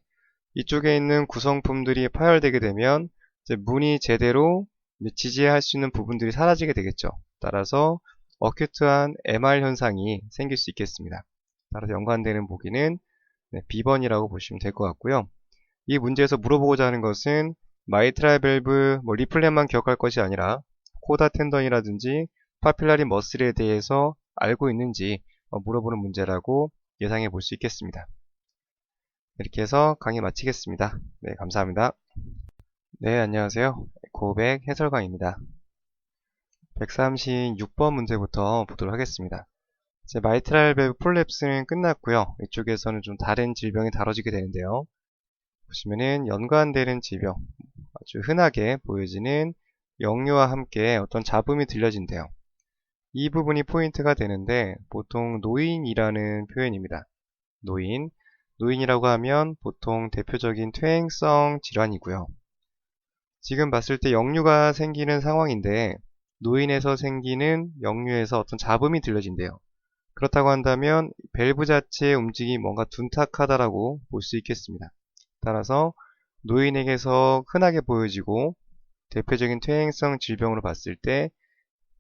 이쪽에 있는 구성품들이 파열되게 되면 이제 문이 제대로 지지할 수 있는 부분들이 사라지게 되겠죠. 따라서 어큐트한 MR 현상이 생길 수 있겠습니다. 따라서 연관되는 보기는 B번이라고 보시면 될 것 같고요. 이 문제에서 물어보고자 하는 것은 마이트랄 밸브 리플렛만 기억할 것이 아니라 코다 텐던이라든지 파필라리 머슬에 대해서 알고 있는지 물어보는 문제라고 예상해 볼 수 있겠습니다. 이렇게 해서 강의 마치겠습니다. 네, 감사합니다. 네, 안녕하세요. 고백 해설강입니다. 136번 문제부터 보도록 하겠습니다. 이제 마이트랄 밸브 폴랩스는 끝났고요. 이쪽에서는 좀 다른 질병이 다뤄지게 되는데요. 보시면은 연관되는 질병, 아주 흔하게 보여지는 역류와 함께 어떤 잡음이 들려진대요. 이 부분이 포인트가 되는데 보통 노인이라는 표현입니다. 노인이라고 하면 보통 대표적인 퇴행성 질환이고요. 지금 봤을 때 역류가 생기는 상황인데 노인에서 생기는 역류에서 어떤 잡음이 들려진대요. 그렇다고 한다면 밸브 자체의 움직임이 뭔가 둔탁하다라고 볼 수 있겠습니다. 따라서 노인에게서 흔하게 보여지고 대표적인 퇴행성 질병으로 봤을 때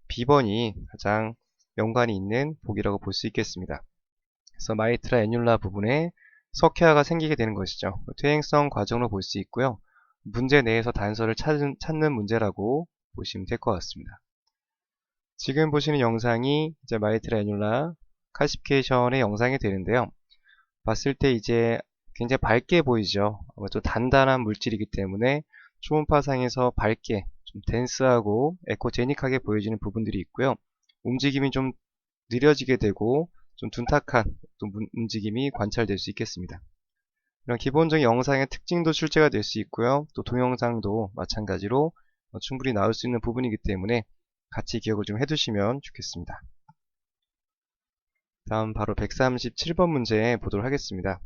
B번이 가장 연관이 있는 복이라고 볼 수 있겠습니다. 그래서 마이트라 애뉴라 부분에 석회화가 생기게 되는 것이죠. 퇴행성 과정으로 볼 수 있고요. 문제 내에서 단서를 찾는 문제라고 보시면 될 것 같습니다. 지금 보시는 영상이 이제 마이트라 애뉴라 칼시피케이션의 영상이 되는데요. 봤을 때 이제 굉장히 밝게 보이죠. 또 단단한 물질이기 때문에 초음파상에서 밝게 좀 덴스하고 에코제닉하게 보여지는 부분들이 있고요. 움직임이 좀 느려지게 되고 좀 둔탁한 또 움직임이 관찰될 수 있겠습니다. 이런 기본적인 영상의 특징도 출제가 될 수 있고요. 또 동영상도 마찬가지로 충분히 나올 수 있는 부분이기 때문에 같이 기억을 좀 해두시면 좋겠습니다. 다음 바로 137번 문제 보도록 하겠습니다.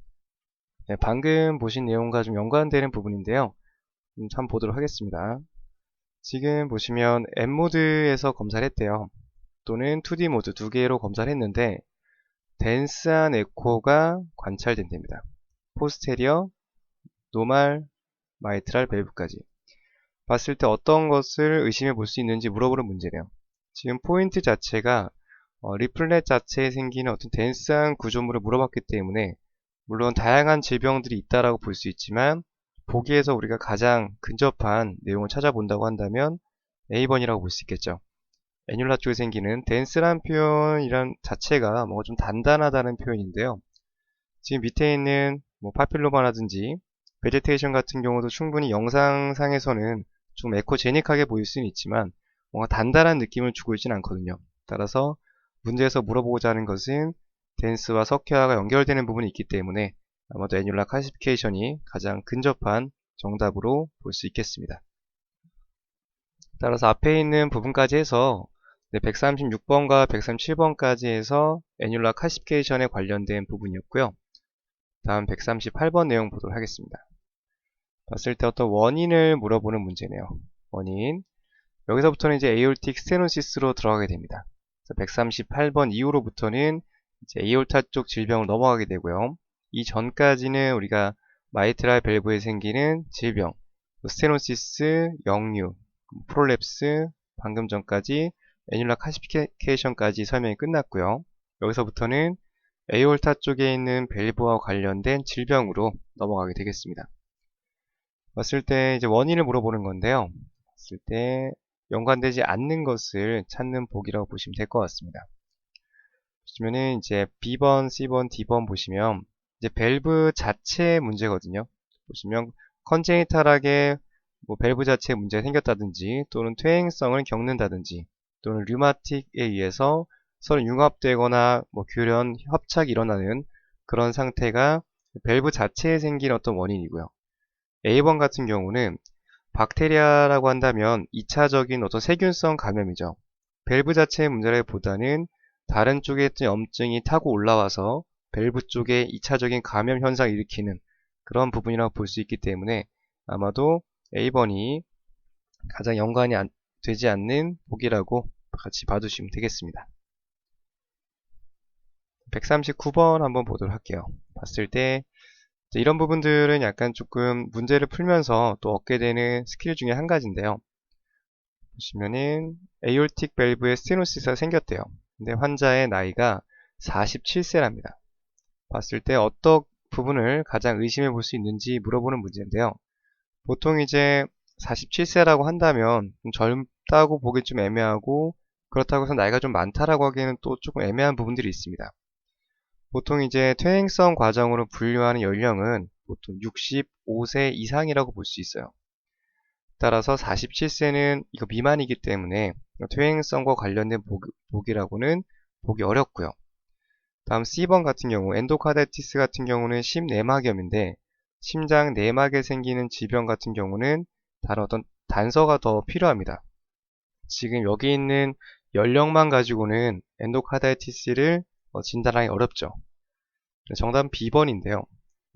네, 방금 보신 내용과 좀 연관되는 부분인데요. 한번 보도록 하겠습니다. 지금 보시면 M모드에서 검사를 했대요. 또는 2D 모드 두 개로 검사를 했는데 덴스한 에코가 관찰된답니다. 포스테리어, 노말, 마이트랄 밸브까지 봤을 때 어떤 것을 의심해 볼 수 있는지 물어보는 문제네요. 지금 포인트 자체가 리플렛 자체에 생기는 어떤 덴스한 구조물을 물어봤기 때문에 물론 다양한 질병들이 있다라고 볼 수 있지만 보기에서 우리가 가장 근접한 내용을 찾아본다고 한다면 A번이라고 볼 수 있겠죠. 애뉴라 쪽에 생기는 덴스란 표현이란 자체가 뭔가 좀 단단하다는 표현인데요. 지금 밑에 있는 파필로마라든지 베제테이션 같은 경우도 충분히 영상상에서는 좀 에코제닉하게 보일 수는 있지만 뭔가 단단한 느낌을 주고 있지는 않거든요. 따라서 문제에서 물어보고자 하는 것은 덴스와 석회화가 연결되는 부분이 있기 때문에 아마도 애뉴라 클래시피케이션이 가장 근접한 정답으로 볼 수 있겠습니다. 따라서 앞에 있는 부분까지 해서 136번과 137번까지 해서 애뉴라 클래시피케이션에 관련된 부분이었고요. 다음 138번 내용 보도록 하겠습니다. 봤을 때 어떤 원인을 물어보는 문제네요. 원인. 여기서부터는 이제 에이올틱 스테노시스로 들어가게 됩니다. 138번 이후로부터는 이제 에이올타 쪽 질병을 넘어가게 되고요. 이 전까지는 우리가 마이트랄 밸브에 생기는 질병, 스테노시스, 역류, 프롤랩스, 방금 전까지 애뉴라 클래시피케이션까지 설명이 끝났고요. 여기서부터는 에이올타 쪽에 있는 밸브와 관련된 질병으로 넘어가게 되겠습니다. 봤을 때 이제 원인을 물어보는 건데요. 봤을 때 연관되지 않는 것을 찾는 복이라고 보시면 될 것 같습니다. 보시면은 이제 B번, C번, D번 보시면 이제 밸브 자체의 문제거든요. 보시면 컨제니탈하게 밸브 자체에 문제가 생겼다든지 또는 퇴행성을 겪는다든지 또는 류마틱에 의해서 서로 융합되거나 교련, 협착이 일어나는 그런 상태가 밸브 자체에 생긴 어떤 원인이고요. A번 같은 경우는 박테리아라고 한다면 2차적인 어떤 세균성 감염이죠. 밸브 자체의 문제라기보다는 다른 쪽에 염증이 타고 올라와서 밸브 쪽에 2차적인 감염 현상을 일으키는 그런 부분이라고 볼 수 있기 때문에 아마도 A번이 가장 연관이 되지 않는 복이라고 같이 봐두시면 되겠습니다. 139번 한번 보도록 할게요. 봤을 때 이런 부분들은 약간 조금 문제를 풀면서 또 얻게 되는 스킬 중에 한 가지인데요. 보시면은 에이올틱 밸브에 스테노시스가 생겼대요. 근데 환자의 나이가 47세랍니다. 봤을 때 어떤 부분을 가장 의심해 볼 수 있는지 물어보는 문제인데요. 보통 이제 47세라고 한다면 좀 젊다고 보기 좀 애매하고 그렇다고 해서 나이가 좀 많다라고 하기에는 또 조금 애매한 부분들이 있습니다. 보통 이제 퇴행성 과정으로 분류하는 연령은 보통 65세 이상이라고 볼 수 있어요. 따라서 47세는 이거 미만이기 때문에 퇴행성과 관련된 복이라고는 보기 어렵고요. 다음 C번 같은 경우 엔도카다이티스 같은 경우는 심내막염인데 심장 내막에 생기는 질병 같은 경우는 다른 어떤 단서가 더 필요합니다. 지금 여기 있는 연령만 가지고는 엔도카다이티스를 진단하기 어렵죠. 정답은 B번인데요.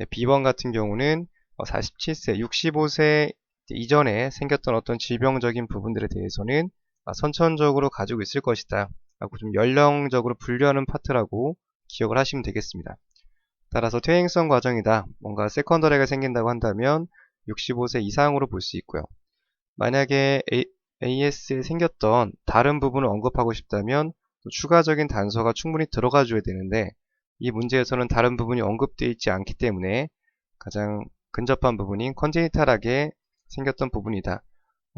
B번 같은 경우는 47세, 65세 이전에 생겼던 어떤 질병적인 부분들에 대해서는 선천적으로 가지고 있을 것이다 라고 좀 연령적으로 분류하는 파트라고 기억을 하시면 되겠습니다. 따라서 퇴행성 과정이다, 뭔가 세컨더리가 생긴다고 한다면 65세 이상으로 볼 수 있고요. 만약에 AS에 생겼던 다른 부분을 언급하고 싶다면 추가적인 단서가 충분히 들어가 줘야 되는데, 이 문제에서는 다른 부분이 언급되어 있지 않기 때문에 가장 근접한 부분인 컨제니탈하게 생겼던 부분이다,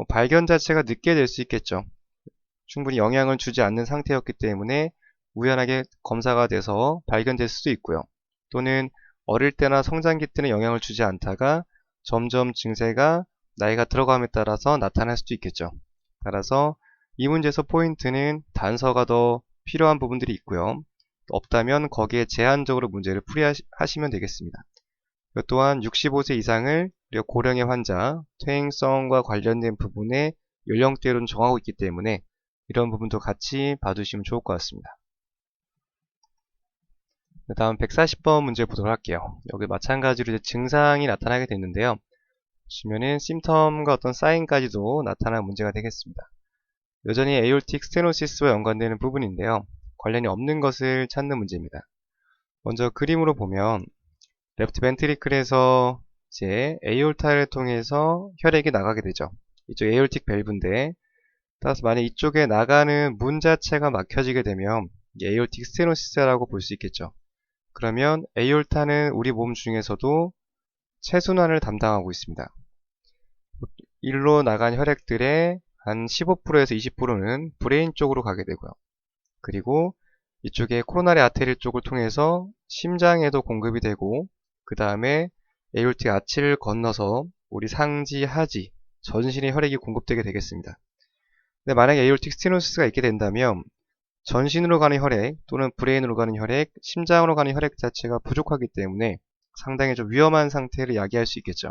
발견 자체가 늦게 될 수 있겠죠. 충분히 영향을 주지 않는 상태였기 때문에 우연하게 검사가 돼서 발견될 수도 있고요. 또는 어릴 때나 성장기 때는 영향을 주지 않다가 점점 증세가 나이가 들어감에 따라서 나타날 수도 있겠죠. 따라서 이 문제에서 포인트는 단서가 더 필요한 부분들이 있고요. 없다면 거기에 제한적으로 문제를 풀이하시면 되겠습니다. 또한 65세 이상을 고령의 환자, 퇴행성과 관련된 부분에 연령대로는 정하고 있기 때문에 이런 부분도 같이 봐두시면 좋을 것 같습니다. 다음 140번 문제 보도록 할게요. 여기 마찬가지로 이제 증상이 나타나게 됐는데요. 보시면은 심텀과 어떤 사인까지도 나타나는 문제가 되겠습니다. 여전히 에올틱 스테노시스와 연관되는 부분인데요. 관련이 없는 것을 찾는 문제입니다. 먼저 그림으로 보면 레프트 벤트리클에서 이제 에올타를 통해서 혈액이 나가게 되죠. 이쪽 에올틱 밸브인데, 따라서 만약 이쪽에 나가는 문 자체가 막혀지게 되면 에올틱 스테노시스라고 볼 수 있겠죠. 그러면 에올타는 우리 몸 중에서도 체순환을 담당하고 있습니다. 일로 나간 혈액들의 한 15%에서 20%는 브레인 쪽으로 가게 되고요. 그리고 이쪽에 코로나리 아테리 쪽을 통해서 심장에도 공급이 되고, 그 다음에 에올틱 아치를 건너서 우리 상지, 하지, 전신에 혈액이 공급되게 되겠습니다. 근데 만약에 에올틱 스테노시스가 있게 된다면 전신으로 가는 혈액 또는 브레인으로 가는 혈액, 심장으로 가는 혈액 자체가 부족하기 때문에 상당히 좀 위험한 상태를 야기할 수 있겠죠.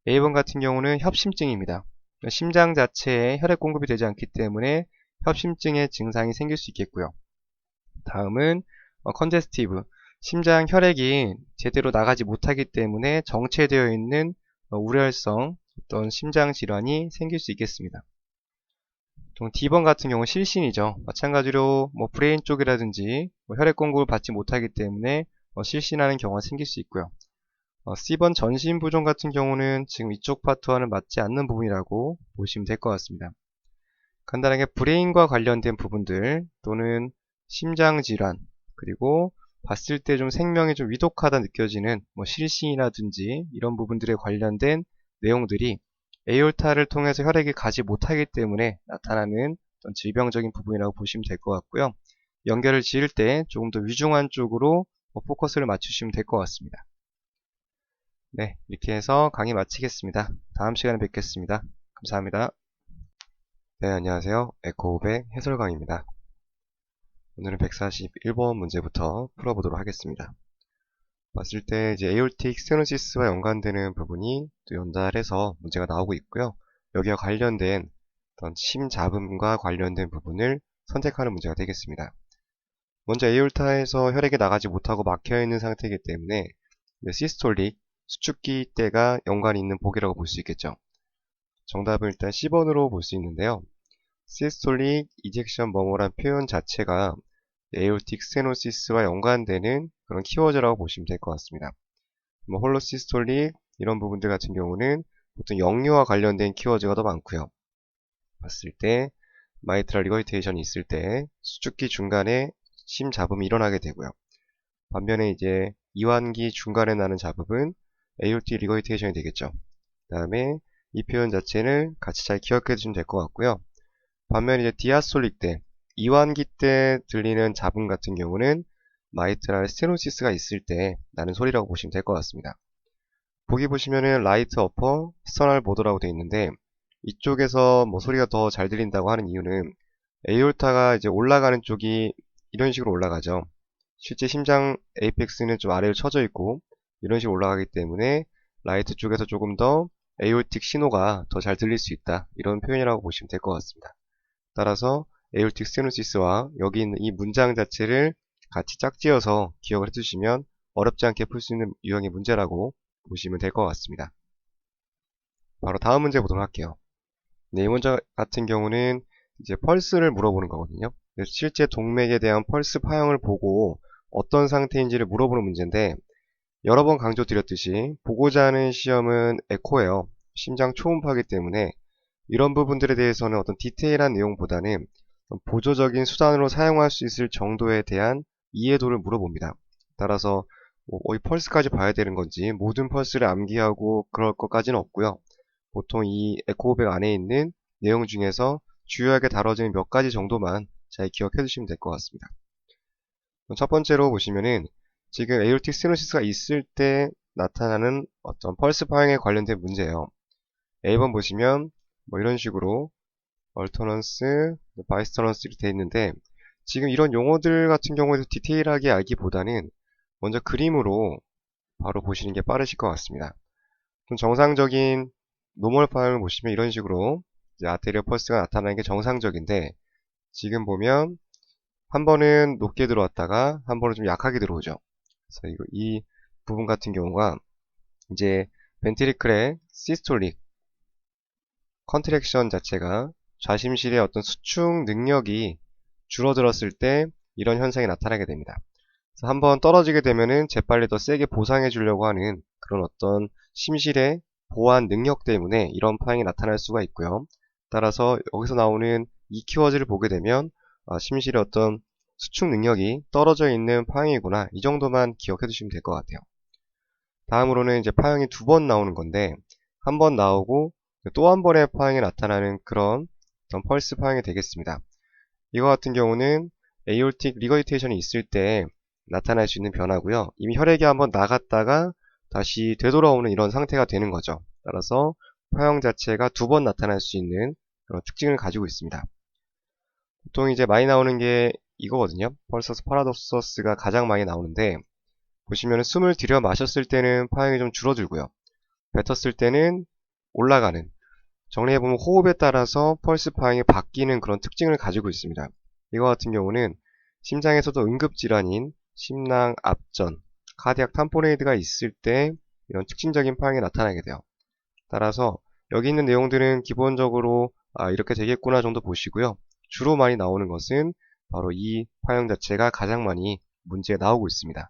A번 같은 경우는 협심증입니다. 심장 자체에 혈액 공급이 되지 않기 때문에 협심증의 증상이 생길 수 있겠고요. 다음은 컨제스티브, 심장 혈액이 제대로 나가지 못하기 때문에 정체되어 있는 우려성 어떤 심장 질환이 생길 수 있겠습니다. D번 같은 경우는 실신이죠. 마찬가지로 브레인 쪽이라든지 혈액 공급을 받지 못하기 때문에 실신하는 경우가 생길 수 있고요. C번 전신 부종 같은 경우는 지금 이쪽 파트와는 맞지 않는 부분이라고 보시면 될 것 같습니다. 간단하게 브레인과 관련된 부분들 또는 심장 질환, 그리고 봤을 때 좀 생명이 좀 위독하다 느껴지는 실신이라든지 이런 부분들에 관련된 내용들이 에올타를 통해서 혈액이 가지 못하기 때문에 나타나는 어떤 질병적인 부분이라고 보시면 될 것 같고요. 연결을 지을 때 조금 더 위중한 쪽으로 포커스를 맞추시면 될 것 같습니다. 네, 이렇게 해서 강의 마치겠습니다. 다음 시간에 뵙겠습니다. 감사합니다. 네, 안녕하세요. 에코500 해설 강의입니다. 오늘은 141번 문제부터 풀어보도록 하겠습니다. 봤을 때 이제 에올틱 스테노시스와 연관되는 부분이 또 연달해서 문제가 나오고 있고요. 여기와 관련된 어떤 심잡음과 관련된 부분을 선택하는 문제가 되겠습니다. 먼저 에올타에서 혈액이 나가지 못하고 막혀있는 상태이기 때문에 시스톨릭, 수축기 때가 연관이 있는 보기라고 볼 수 있겠죠. 정답은 일단 C번으로 볼 수 있는데요. 시스톨릭 이젝션 머머란 표현 자체가 에올틱 스테노시스와 연관되는 그런 키워드라고 보시면 될 것 같습니다. 홀로시스톨릭 이런 부분들 같은 경우는 보통 역류와 관련된 키워드가 더 많고요. 봤을 때 마이트랄 리거이테이션이 있을 때 수축기 중간에 심잡음이 일어나게 되고요. 반면에 이제 이완기 중간에 나는 잡음은 에올틱 리거이테이션이 되겠죠. 그 다음에 이 표현 자체를 같이 잘 기억해 주시면 될 것 같고요. 반면에 이제 디아스톨릭 때, 이완기 때 들리는 잡음 같은 경우는 마이트랄 스테노시스가 있을 때 나는 소리라고 보시면 될 것 같습니다. 보기 보시면은 라이트 어퍼, 스터널 보더라고 되어 있는데, 이쪽에서 소리가 더 잘 들린다고 하는 이유는 에올타가 이제 올라가는 쪽이 이런 식으로 올라가죠. 실제 심장 에이펙스는 좀 아래로 쳐져 있고 이런 식으로 올라가기 때문에 라이트 쪽에서 조금 더 에올틱 신호가 더 잘 들릴 수 있다, 이런 표현이라고 보시면 될 것 같습니다. 따라서 에올틱 스테노시스와 여기 있는 이 문장 자체를 같이 짝지어서 기억을 해두시면 어렵지 않게 풀 수 있는 유형의 문제라고 보시면 될 것 같습니다. 바로 다음 문제 보도록 할게요. 네, 이 문제 같은 경우는 이제 펄스를 물어보는 거거든요. 그래서 실제 동맥에 대한 펄스 파형을 보고 어떤 상태인지를 물어보는 문제인데, 여러 번 강조드렸듯이 보고자 하는 시험은 에코예요. 심장 초음파이기 때문에 이런 부분들에 대해서는 어떤 디테일한 내용보다는 보조적인 수단으로 사용할 수 있을 정도에 대한 이해도를 물어봅니다. 따라서 이 펄스까지 봐야 되는 건지 모든 펄스를 암기하고 그럴 것까지는 없고요. 보통 이 에코백 안에 있는 내용 중에서 주요하게 다뤄지는 몇 가지 정도만 잘 기억해 두시면 될 것 같습니다. 첫 번째로 보시면은 지금 에오르틱 스테노시스가 있을 때 나타나는 어떤 펄스 파형에 관련된 문제예요. A번 보시면 뭐 이런 식으로 얼터넌스, 바이스터넌스 이렇게 되어 있는데, 지금 이런 용어들 같은 경우에도 디테일하게 알기보다는 먼저 그림으로 바로 보시는 게 빠르실 것 같습니다. 좀 정상적인 노멀 파형을 보시면 이런 식으로 이제 아테리어 펄스가 나타나는 게 정상적인데, 지금 보면 한 번은 높게 들어왔다가 한 번은 좀 약하게 들어오죠. 그래서 이 부분 같은 경우가 이제 벤트리클의 시스톨릭 컨트랙션 자체가 좌심실의 어떤 수축 능력이 줄어들었을 때 이런 현상이 나타나게 됩니다. 그래서 한번 떨어지게 되면은 재빨리 더 세게 보상해 주려고 하는 그런 어떤 심실의 보완 능력 때문에 이런 파형이 나타날 수가 있고요. 따라서 여기서 나오는 이 키워드를 보게 되면 심실의 어떤 수축 능력이 떨어져 있는 파형이구나, 이 정도만 기억해 두시면 될 것 같아요. 다음으로는 이제 파형이 두 번 나오는 건데, 한 번 나오고 또 한 번의 파형이 나타나는 그런 어떤 펄스 파형이 되겠습니다. 이거 같은 경우는 에이올틱 리거지테이션이 있을 때 나타날 수 있는 변화고요. 이미 혈액이 한번 나갔다가 다시 되돌아오는 이런 상태가 되는 거죠. 따라서 파형 자체가 두 번 나타날 수 있는 그런 특징을 가지고 있습니다. 보통 이제 많이 나오는 게 이거거든요. 펄서스 파라독서스가 가장 많이 나오는데, 보시면 숨을 들여 마셨을 때는 파형이 좀 줄어들고요. 뱉었을 때는 올라가는, 정리해보면 호흡에 따라서 펄스 파형이 바뀌는 그런 특징을 가지고 있습니다. 이거 같은 경우는 심장에서도 응급질환인 심낭 압전, 카디악 탐포네이드가 있을 때 이런 특징적인 파형이 나타나게 돼요. 따라서 여기 있는 내용들은 기본적으로 이렇게 되겠구나 정도 보시고요. 주로 많이 나오는 것은 바로 이 파형 자체가 가장 많이 문제에 나오고 있습니다.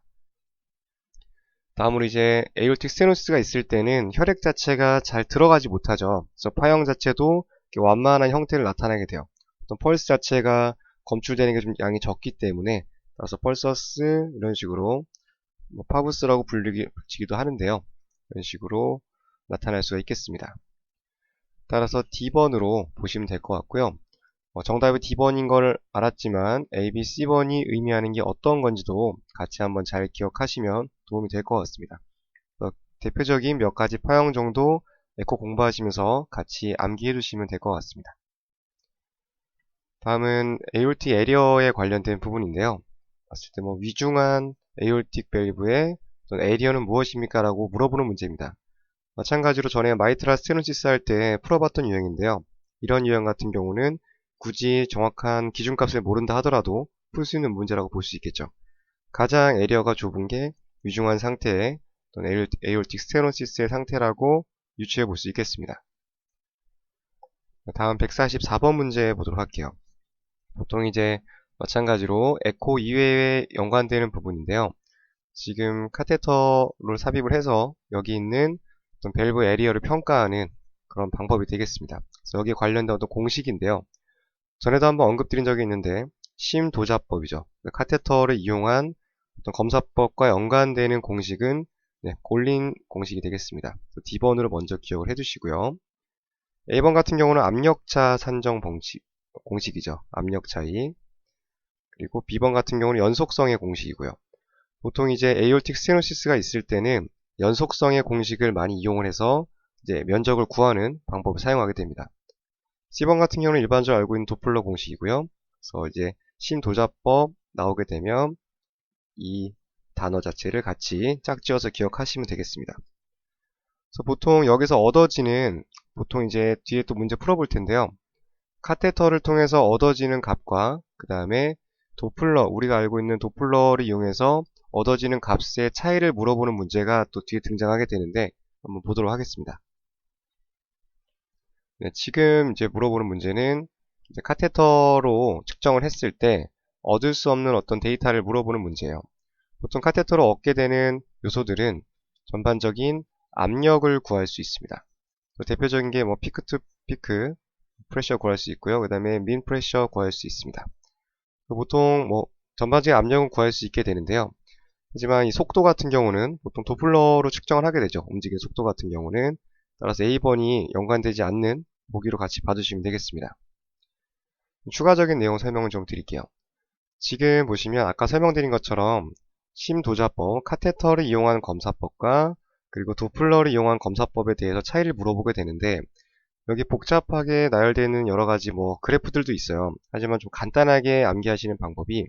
다음으로 이제 에이올틱 스테노시스가 있을 때는 혈액 자체가 잘 들어가지 못하죠. 그래서 파형 자체도 완만한 형태를 나타내게 돼요. 어떤 펄스 자체가 검출되는 게 좀 양이 적기 때문에, 따라서 펄서스 이런 식으로 파부스라고 불리기도 하는데요. 이런 식으로 나타날 수가 있겠습니다. 따라서 D번으로 보시면 될 것 같고요. 정답이 D번인 걸 알았지만 A, B, C번이 의미하는 게 어떤 건지도 같이 한번 잘 기억하시면 도움이 될 것 같습니다. 대표적인 몇 가지 파형 정도 에코 공부하시면서 같이 암기해 두시면 될 것 같습니다. 다음은 에올틱 에리어에 관련된 부분인데요. 봤을 때 위중한 에올틱 밸브의 에리어는 무엇입니까? 라고 물어보는 문제입니다. 마찬가지로 전에 마이트랄 스테노시스 할 때 풀어봤던 유형인데요. 이런 유형 같은 경우는 굳이 정확한 기준값을 모른다 하더라도 풀 수 있는 문제라고 볼 수 있겠죠. 가장 에리어가 좁은 게 위중한 상태의 에올틱 스테노시스의 상태라고 유추해 볼 수 있겠습니다. 다음 144번 문제 보도록 할게요. 보통 이제 마찬가지로 에코 이외에 연관되는 부분인데요. 지금 카테터를 삽입을 해서 여기 있는 어떤 밸브 에리어를 평가하는 그런 방법이 되겠습니다. 그래서 여기에 관련된 어떤 공식인데요. 전에도 한번 언급드린 적이 있는데 심도자법이죠. 카테터를 이용한 어떤 검사법과 연관되는 공식은 골린 공식이 되겠습니다. D번으로 먼저 기억을 해두시고요. A번 같은 경우는 압력차 산정 공식이죠. 압력 차이. 그리고 B번 같은 경우는 연속성의 공식이고요. 보통 이제 에이올틱 스테노시스가 있을 때는 연속성의 공식을 많이 이용을 해서 이제 면적을 구하는 방법을 사용하게 됩니다. C번 같은 경우는 일반적으로 알고 있는 도플러 공식이고요. 그래서 이제 심도자법 나오게 되면 이 단어 자체를 같이 짝지어서 기억하시면 되겠습니다. 그래서 보통 여기서 얻어지는, 보통 이제 뒤에 또 문제 풀어볼 텐데요. 카테터를 통해서 얻어지는 값과 그 다음에 도플러, 우리가 알고 있는 도플러를 이용해서 얻어지는 값의 차이를 물어보는 문제가 또 뒤에 등장하게 되는데 한번 보도록 하겠습니다. 네, 지금 이제 물어보는 문제는 이제 카테터로 측정을 했을 때 얻을 수 없는 어떤 데이터를 물어보는 문제예요. 보통 카테터로 얻게 되는 요소들은 전반적인 압력을 구할 수 있습니다. 대표적인 게 뭐 피크 투 피크 프레셔 구할 수 있고요. 그 다음에 민 프레셔 구할 수 있습니다. 보통 뭐 전반적인 압력은 구할 수 있게 되는데요. 하지만 이 속도 같은 경우는 보통 도플러로 측정을 하게 되죠. 움직이는 속도 같은 경우는. 따라서 A번이 연관되지 않는 보기로 같이 봐주시면 되겠습니다. 추가적인 내용 설명을 좀 드릴게요. 지금 보시면 아까 설명드린 것처럼 심도자법, 카테터를 이용한 검사법과 그리고 도플러를 이용한 검사법에 대해서 차이를 물어보게 되는데, 여기 복잡하게 나열되는 여러 가지 뭐 그래프들도 있어요. 하지만 좀 간단하게 암기하시는 방법이,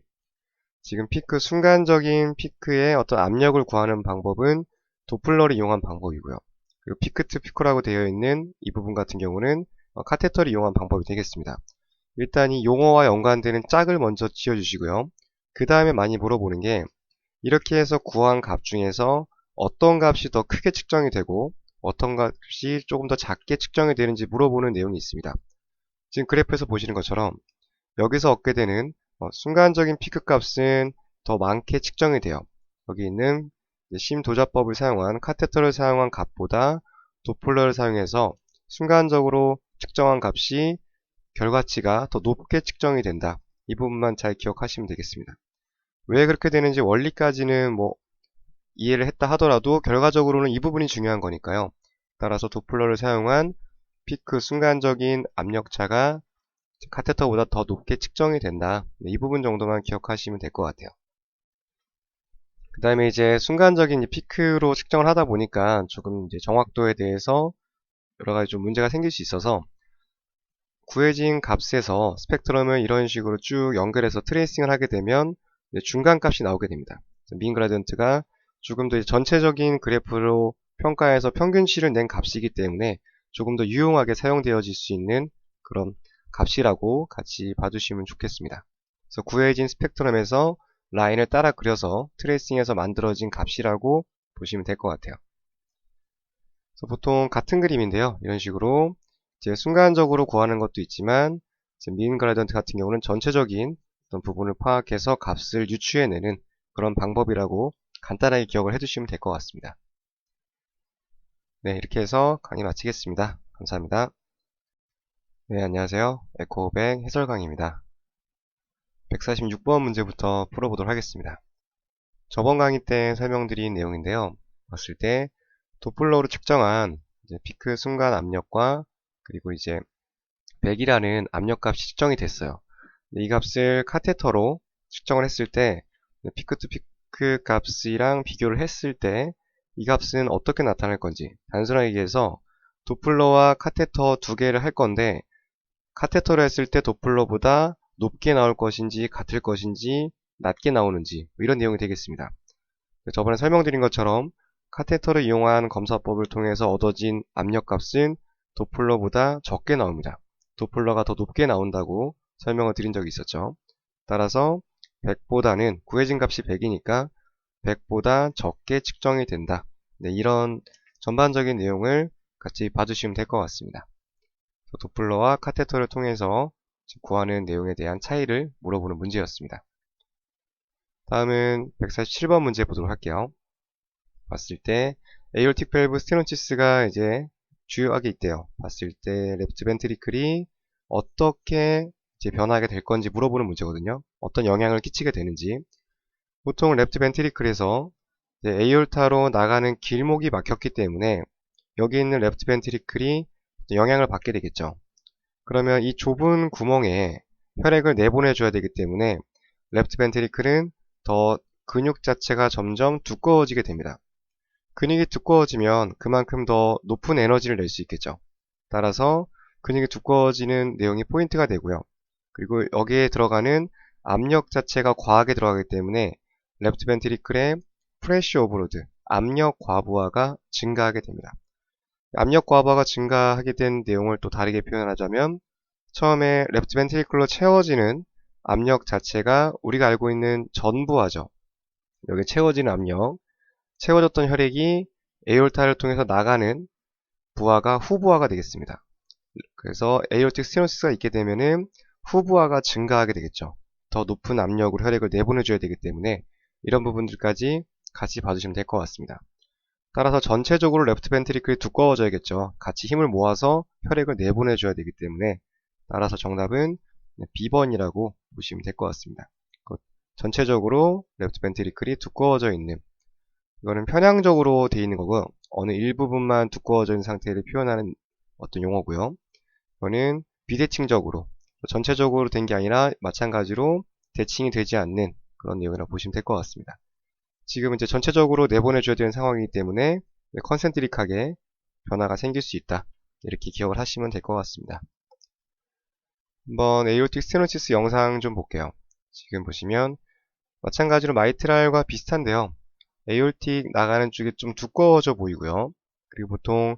지금 피크, 순간적인 피크의 어떤 압력을 구하는 방법은 도플러를 이용한 방법이고요. 그리고 피크 투 피크라고 되어 있는 이 부분 같은 경우는 카테터를 이용한 방법이 되겠습니다. 일단 이 용어와 연관되는 짝을 먼저 지어주시고요. 그 다음에 많이 물어보는 게, 이렇게 해서 구한 값 중에서 어떤 값이 더 크게 측정이 되고 어떤 값이 조금 더 작게 측정이 되는지 물어보는 내용이 있습니다. 지금 그래프에서 보시는 것처럼 여기서 얻게 되는 순간적인 피크 값은 더 많게 측정이 돼요. 여기 있는 심도자법을 사용한 카테터를 사용한 값보다 도플러를 사용해서 순간적으로 측정한 값이 결과치가 더 높게 측정이 된다. 이 부분만 잘 기억하시면 되겠습니다. 왜 그렇게 되는지 원리까지는 뭐 이해를 했다 하더라도 결과적으로는 이 부분이 중요한 거니까요. 따라서 도플러를 사용한 피크 순간적인 압력차가 카테터보다 더 높게 측정이 된다. 이 부분 정도만 기억하시면 될 것 같아요. 그 다음에 이제 순간적인 피크로 측정을 하다 보니까 조금 이제 정확도에 대해서 여러 가지 좀 문제가 생길 수 있어서, 구해진 값에서 스펙트럼을 이런 식으로 쭉 연결해서 트레이싱을 하게 되면 중간 값이 나오게 됩니다. 민 그라디언트가 조금 더 전체적인 그래프로 평가해서 평균치를 낸 값이기 때문에 조금 더 유용하게 사용되어질 수 있는 그런 값이라고 같이 봐주시면 좋겠습니다. 그래서 구해진 스펙트럼에서 라인을 따라 그려서 트레이싱해서 만들어진 값이라고 보시면 될 것 같아요. 그래서 보통 같은 그림인데요. 이런 식으로 이제 순간적으로 구하는 것도 있지만, 민 그라디언트 같은 경우는 전체적인 어떤 부분을 파악해서 값을 유추해내는 그런 방법이라고 간단하게 기억을 해두시면 될 것 같습니다. 네, 이렇게 해서 강의 마치겠습니다. 감사합니다. 네, 안녕하세요. 에코백 해설 강의입니다. 146번 문제부터 풀어보도록 하겠습니다. 저번 강의 때 설명드린 내용인데요. 봤을 때 도플러로 측정한 이제 피크 순간 압력과 그리고 이제 100이라는 압력값이 측정이 됐어요. 이 값을 카테터로 측정을 했을 때 피크 투 피크 값이랑 비교를 했을 때 이 값은 어떻게 나타날 건지, 단순하게 얘기해서 도플러와 카테터 두 개를 할 건데 카테터로 했을 때 도플러보다 높게 나올 것인지 같을 것인지 낮게 나오는지 이런 내용이 되겠습니다. 저번에 설명드린 것처럼 카테터를 이용한 검사법을 통해서 얻어진 압력값은 도플러보다 적게 나옵니다. 도플러가 더 높게 나온다고 설명을 드린 적이 있었죠. 따라서 100보다는 구해진 값이 100이니까 100보다 적게 측정이 된다. 네, 이런 전반적인 내용을 같이 봐주시면 될 것 같습니다. 도플러와 카테터를 통해서 구하는 내용에 대한 차이를 물어보는 문제였습니다. 다음은 147번 문제 보도록 할게요. 봤을 때 에이올틱 밸브 스테노시스가 이제 주요하게 있대요. 봤을 때 레프트 벤트리클이 어떻게 이제 변하게 될 건지 물어보는 문제거든요. 어떤 영향을 끼치게 되는지. 보통 레프트 벤트리클에서 에이올타로 나가는 길목이 막혔기 때문에 여기 있는 레프트 벤트리클이 영향을 받게 되겠죠. 그러면 이 좁은 구멍에 혈액을 내보내줘야 되기 때문에 레프트 벤트리클은 더 근육 자체가 점점 두꺼워지게 됩니다. 근육이 두꺼워지면 그만큼 더 높은 에너지를 낼 수 있겠죠. 따라서 근육이 두꺼워지는 내용이 포인트가 되고요. 그리고 여기에 들어가는 압력 자체가 과하게 들어가기 때문에 레프트 벤트리클의 프레셔 오버로드, 압력 과부하가 증가하게 됩니다. 압력 과부하가 증가하게 된 내용을 또 다르게 표현하자면, 처음에 레프트 벤트리클로 채워지는 압력 자체가 우리가 알고 있는 전부하죠. 여기 채워지는 압력, 채워졌던 혈액이 에올타를 통해서 나가는 부하가 후부하가 되겠습니다. 그래서 에이올틱 스테노시스가 있게 되면은 후부하가 증가하게 되겠죠. 더 높은 압력으로 혈액을 내보내줘야 되기 때문에 이런 부분들까지 같이 봐주시면 될 것 같습니다. 따라서 전체적으로 레프트 벤트리클이 두꺼워져야겠죠. 같이 힘을 모아서 혈액을 내보내줘야 되기 때문에 따라서 정답은 B번이라고 보시면 될 것 같습니다. 전체적으로 레프트 벤트리클이 두꺼워져 있는, 이거는 편향적으로 되어 있는 거고요. 어느 일부분만 두꺼워져 있는 상태를 표현하는 어떤 용어고요. 이거는 비대칭적으로, 전체적으로 된 게 아니라 마찬가지로 대칭이 되지 않는 그런 내용이라고 보시면 될 것 같습니다. 지금 이제 전체적으로 내보내줘야 되는 상황이기 때문에 컨센트릭하게 변화가 생길 수 있다. 이렇게 기억을 하시면 될 것 같습니다. 한번 에이올틱 스테노시스 영상 좀 볼게요. 지금 보시면 마찬가지로 마이트랄과 비슷한데요. 에이올틱 나가는 쪽이 좀 두꺼워져 보이고요. 그리고 보통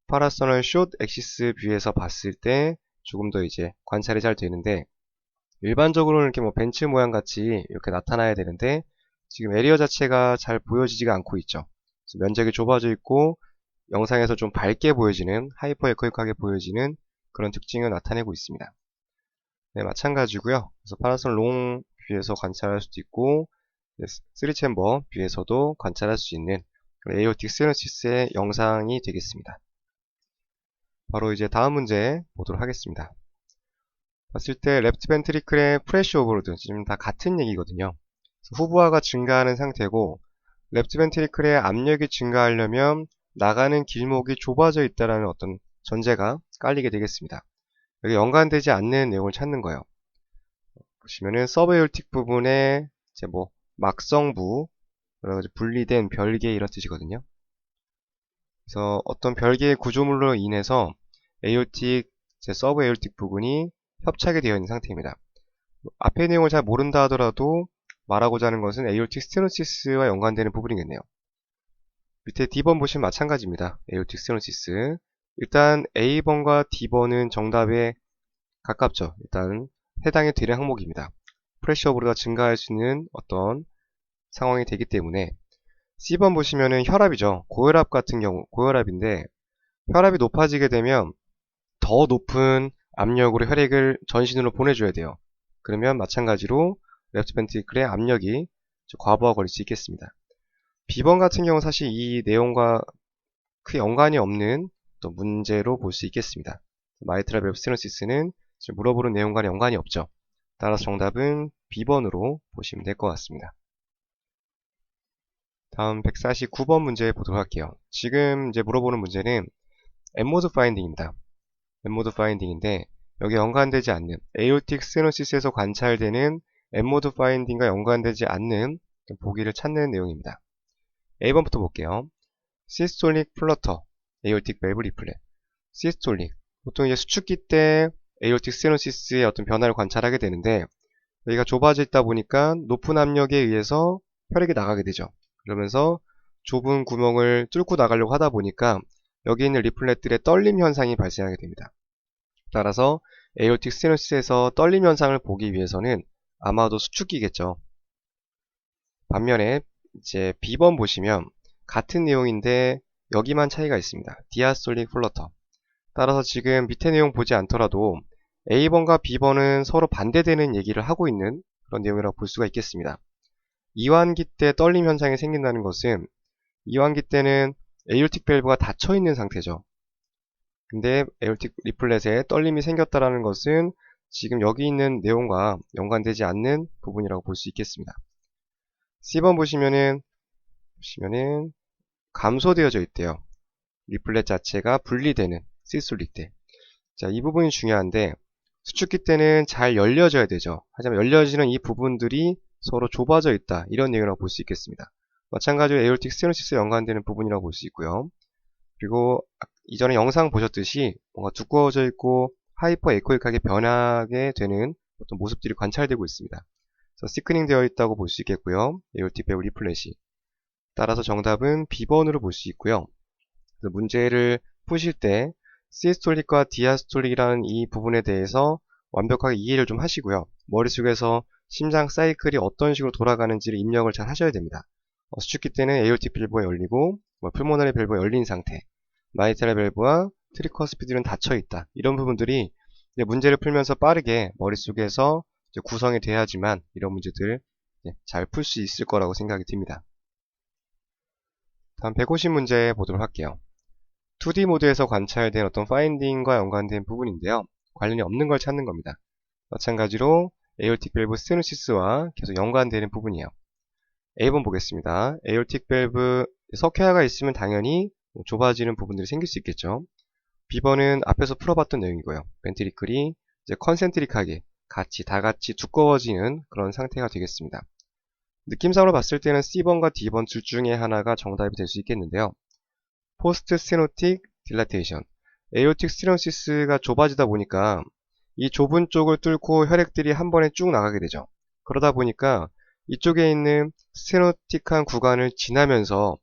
파라서널 숏 엑시스 뷰에서 봤을 때 조금 더 이제 관찰이 잘 되는데, 일반적으로는 이렇게 뭐 벤츠 모양 같이 이렇게 나타나야 되는데 지금 에리어 자체가 잘 보여지지가 않고 있죠. 그래서 면적이 좁아져 있고 영상에서 좀 밝게 보여지는, 하이퍼 에코익하게 보여지는 그런 특징을 나타내고 있습니다. 네, 마찬가지고요. 그래서 파라솔 롱 뷰에서 관찰할 수도 있고 3챔버 뷰에서도 관찰할 수 있는 에이올틱 스테노시스의 영상이 되겠습니다. 바로 이제 다음 문제 보도록 하겠습니다. 봤을 때 레프트 벤트리클의 프레셔 오버로드, 지금 다 같은 얘기거든요. 후부하가 증가하는 상태고 레프트 벤트리클의 압력이 증가하려면 나가는 길목이 좁아져 있다는 어떤 전제가 깔리게 되겠습니다. 여기 연관되지 않는 내용을 찾는 거예요. 보시면은 서브에올틱 부분에 이제 뭐 막성부, 여러 가지 분리된 별개 이런 뜻이거든요. 그래서 어떤 별개의 구조물로 인해서 에올틱, 서브에올틱 부분이 협착이 되어 있는 상태입니다. 앞의 내용을 잘 모른다 하더라도 말하고자 하는 것은 에올틱 스테노시스와 연관되는 부분이겠네요. 밑에 D번 보시면 마찬가지입니다. 에올틱 스테노시스. 일단 A번과 D번은 정답에 가깝죠. 일단 해당이 되는 항목입니다. 프레셔 오버로드가 증가할 수 있는 어떤 상황이 되기 때문에. C번 보시면은 혈압이죠. 고혈압 같은 경우, 고혈압인데 혈압이 높아지게 되면 더 높은 압력으로 혈액을 전신으로 보내줘야 돼요. 그러면 마찬가지로 레프트 벤트리클의 압력이 과부하 걸릴 수 있겠습니다. B번 같은 경우 사실 이 내용과 크게 연관이 없는 또 문제로 볼 수 있겠습니다. 마이트랄 밸브 스테노시스는 물어보는 내용과는 연관이 없죠. 따라서 정답은 B번으로 보시면 될 것 같습니다. 다음 149번 문제 보도록 할게요. 지금 이제 물어보는 문제는 엠모드 파인딩입니다. 엠모드 파인딩인데 여기 연관되지 않는, 에올틱 스테노시스에서 관찰되는 엠모드 파인딩과 연관되지 않는 보기를 찾는 내용입니다. A번부터 볼게요. 시스톨릭 플러터, 에올틱 밸브 리플렛. 시스톨릭, 보통 이제 수축기 때 에올틱 스테노시스의 어떤 변화를 관찰하게 되는데 여기가 좁아져 있다 보니까 높은 압력에 의해서 혈액이 나가게 되죠. 그러면서 좁은 구멍을 뚫고 나가려고 하다 보니까 여기 있는 리플렛들의 떨림 현상이 발생하게 됩니다. 따라서 에올틱 스테노시스에서 떨림 현상을 보기 위해서는 아마도 수축기겠죠. 반면에 이제 B번 보시면 같은 내용인데 여기만 차이가 있습니다. 디아스톨릭 플러터. 따라서 지금 밑에 내용 보지 않더라도 A번과 B번은 서로 반대되는 얘기를 하고 있는 그런 내용이라고 볼 수가 있겠습니다. 이완기 때 떨림 현상이 생긴다는 것은 이완기 때는 에올틱 밸브가 닫혀 있는 상태죠. 근데 에올틱 리플렛에 떨림이 생겼다라는 것은 지금 여기 있는 내용과 연관되지 않는 부분이라고 볼 수 있겠습니다. C번 보시면은 감소되어져 있대요. 리플렛 자체가 분리되는 시스톨릭 때. 자, 이 부분이 중요한데 수축기 때는 잘 열려져야 되죠. 하지만 열려지는 이 부분들이 서로 좁아져 있다. 이런 내용이라고 볼 수 있겠습니다. 마찬가지로 에올틱 스테노시스에 연관되는 부분이라고 볼 수 있고요. 그리고 이전에 영상 보셨듯이 뭔가 두꺼워져 있고 하이퍼 에코익하게 변하게 되는 어떤 모습들이 관찰되고 있습니다. 그래서 시크닝 되어 있다고 볼 수 있겠고요. 에올틱 밸브 리플렛이. 따라서 정답은 B번으로 볼 수 있고요. 문제를 푸실 때 시스톨릭과 디아스톨릭이라는 이 부분에 대해서 완벽하게 이해를 좀 하시고요. 머릿속에서 심장 사이클이 어떤 식으로 돌아가는지를 입력을 잘 하셔야 됩니다. 수축기 때는 에올틱 밸브가 열리고 풀모너리 밸브가 열린 상태, 마이트랄 밸브와 트리커스피드는 닫혀 있다. 이런 부분들이 이제 문제를 풀면서 빠르게 머릿속에서 이제 구성이 돼야지만 이런 문제들 잘 풀 수 있을 거라고 생각이 듭니다. 다음 150문제 보도록 할게요. 2D 모드에서 관찰된 어떤 파인딩과 연관된 부분인데요. 관련이 없는 걸 찾는 겁니다. 마찬가지로 에어틱 밸브 스테노시스와 계속 연관되는 부분이에요. A번 보겠습니다. 에어틱 밸브 석회화가 있으면 당연히 좁아지는 부분들이 생길 수 있겠죠. B번은 앞에서 풀어봤던 내용이고요. 벤트리클이 이제 컨센트릭하게 다 같이 두꺼워지는 그런 상태가 되겠습니다. 느낌상으로 봤을 때는 C번과 D번 둘 중에 하나가 정답이 될 수 있겠는데요. 포스트 스테노틱 딜라테이션, 에오틱 스테노시스가 좁아지다 보니까 이 좁은 쪽을 뚫고 혈액들이 한 번에 쭉 나가게 되죠. 그러다 보니까 이쪽에 있는 스테노틱한 구간을 지나면서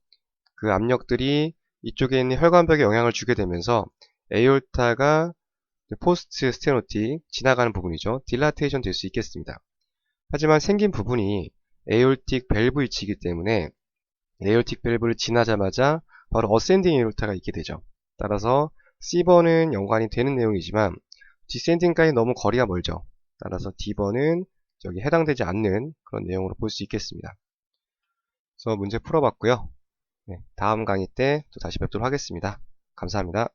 그 압력들이 이쪽에 있는 혈관벽에 영향을 주게 되면서 에올타가 포스트 스테노틱 지나가는 부분이죠. 딜라테이션 될 수 있겠습니다. 하지만 생긴 부분이 에올틱 밸브 위치이기 때문에 에올틱 밸브를 지나자마자 바로 어센딩 에올타가 있게 되죠. 따라서 C번은 연관이 되는 내용이지만 디센딩까지 너무 거리가 멀죠. 따라서 D번은 여기 해당되지 않는 그런 내용으로 볼 수 있겠습니다. 그래서 문제 풀어봤고요. 다음 강의 때 또 다시 뵙도록 하겠습니다. 감사합니다.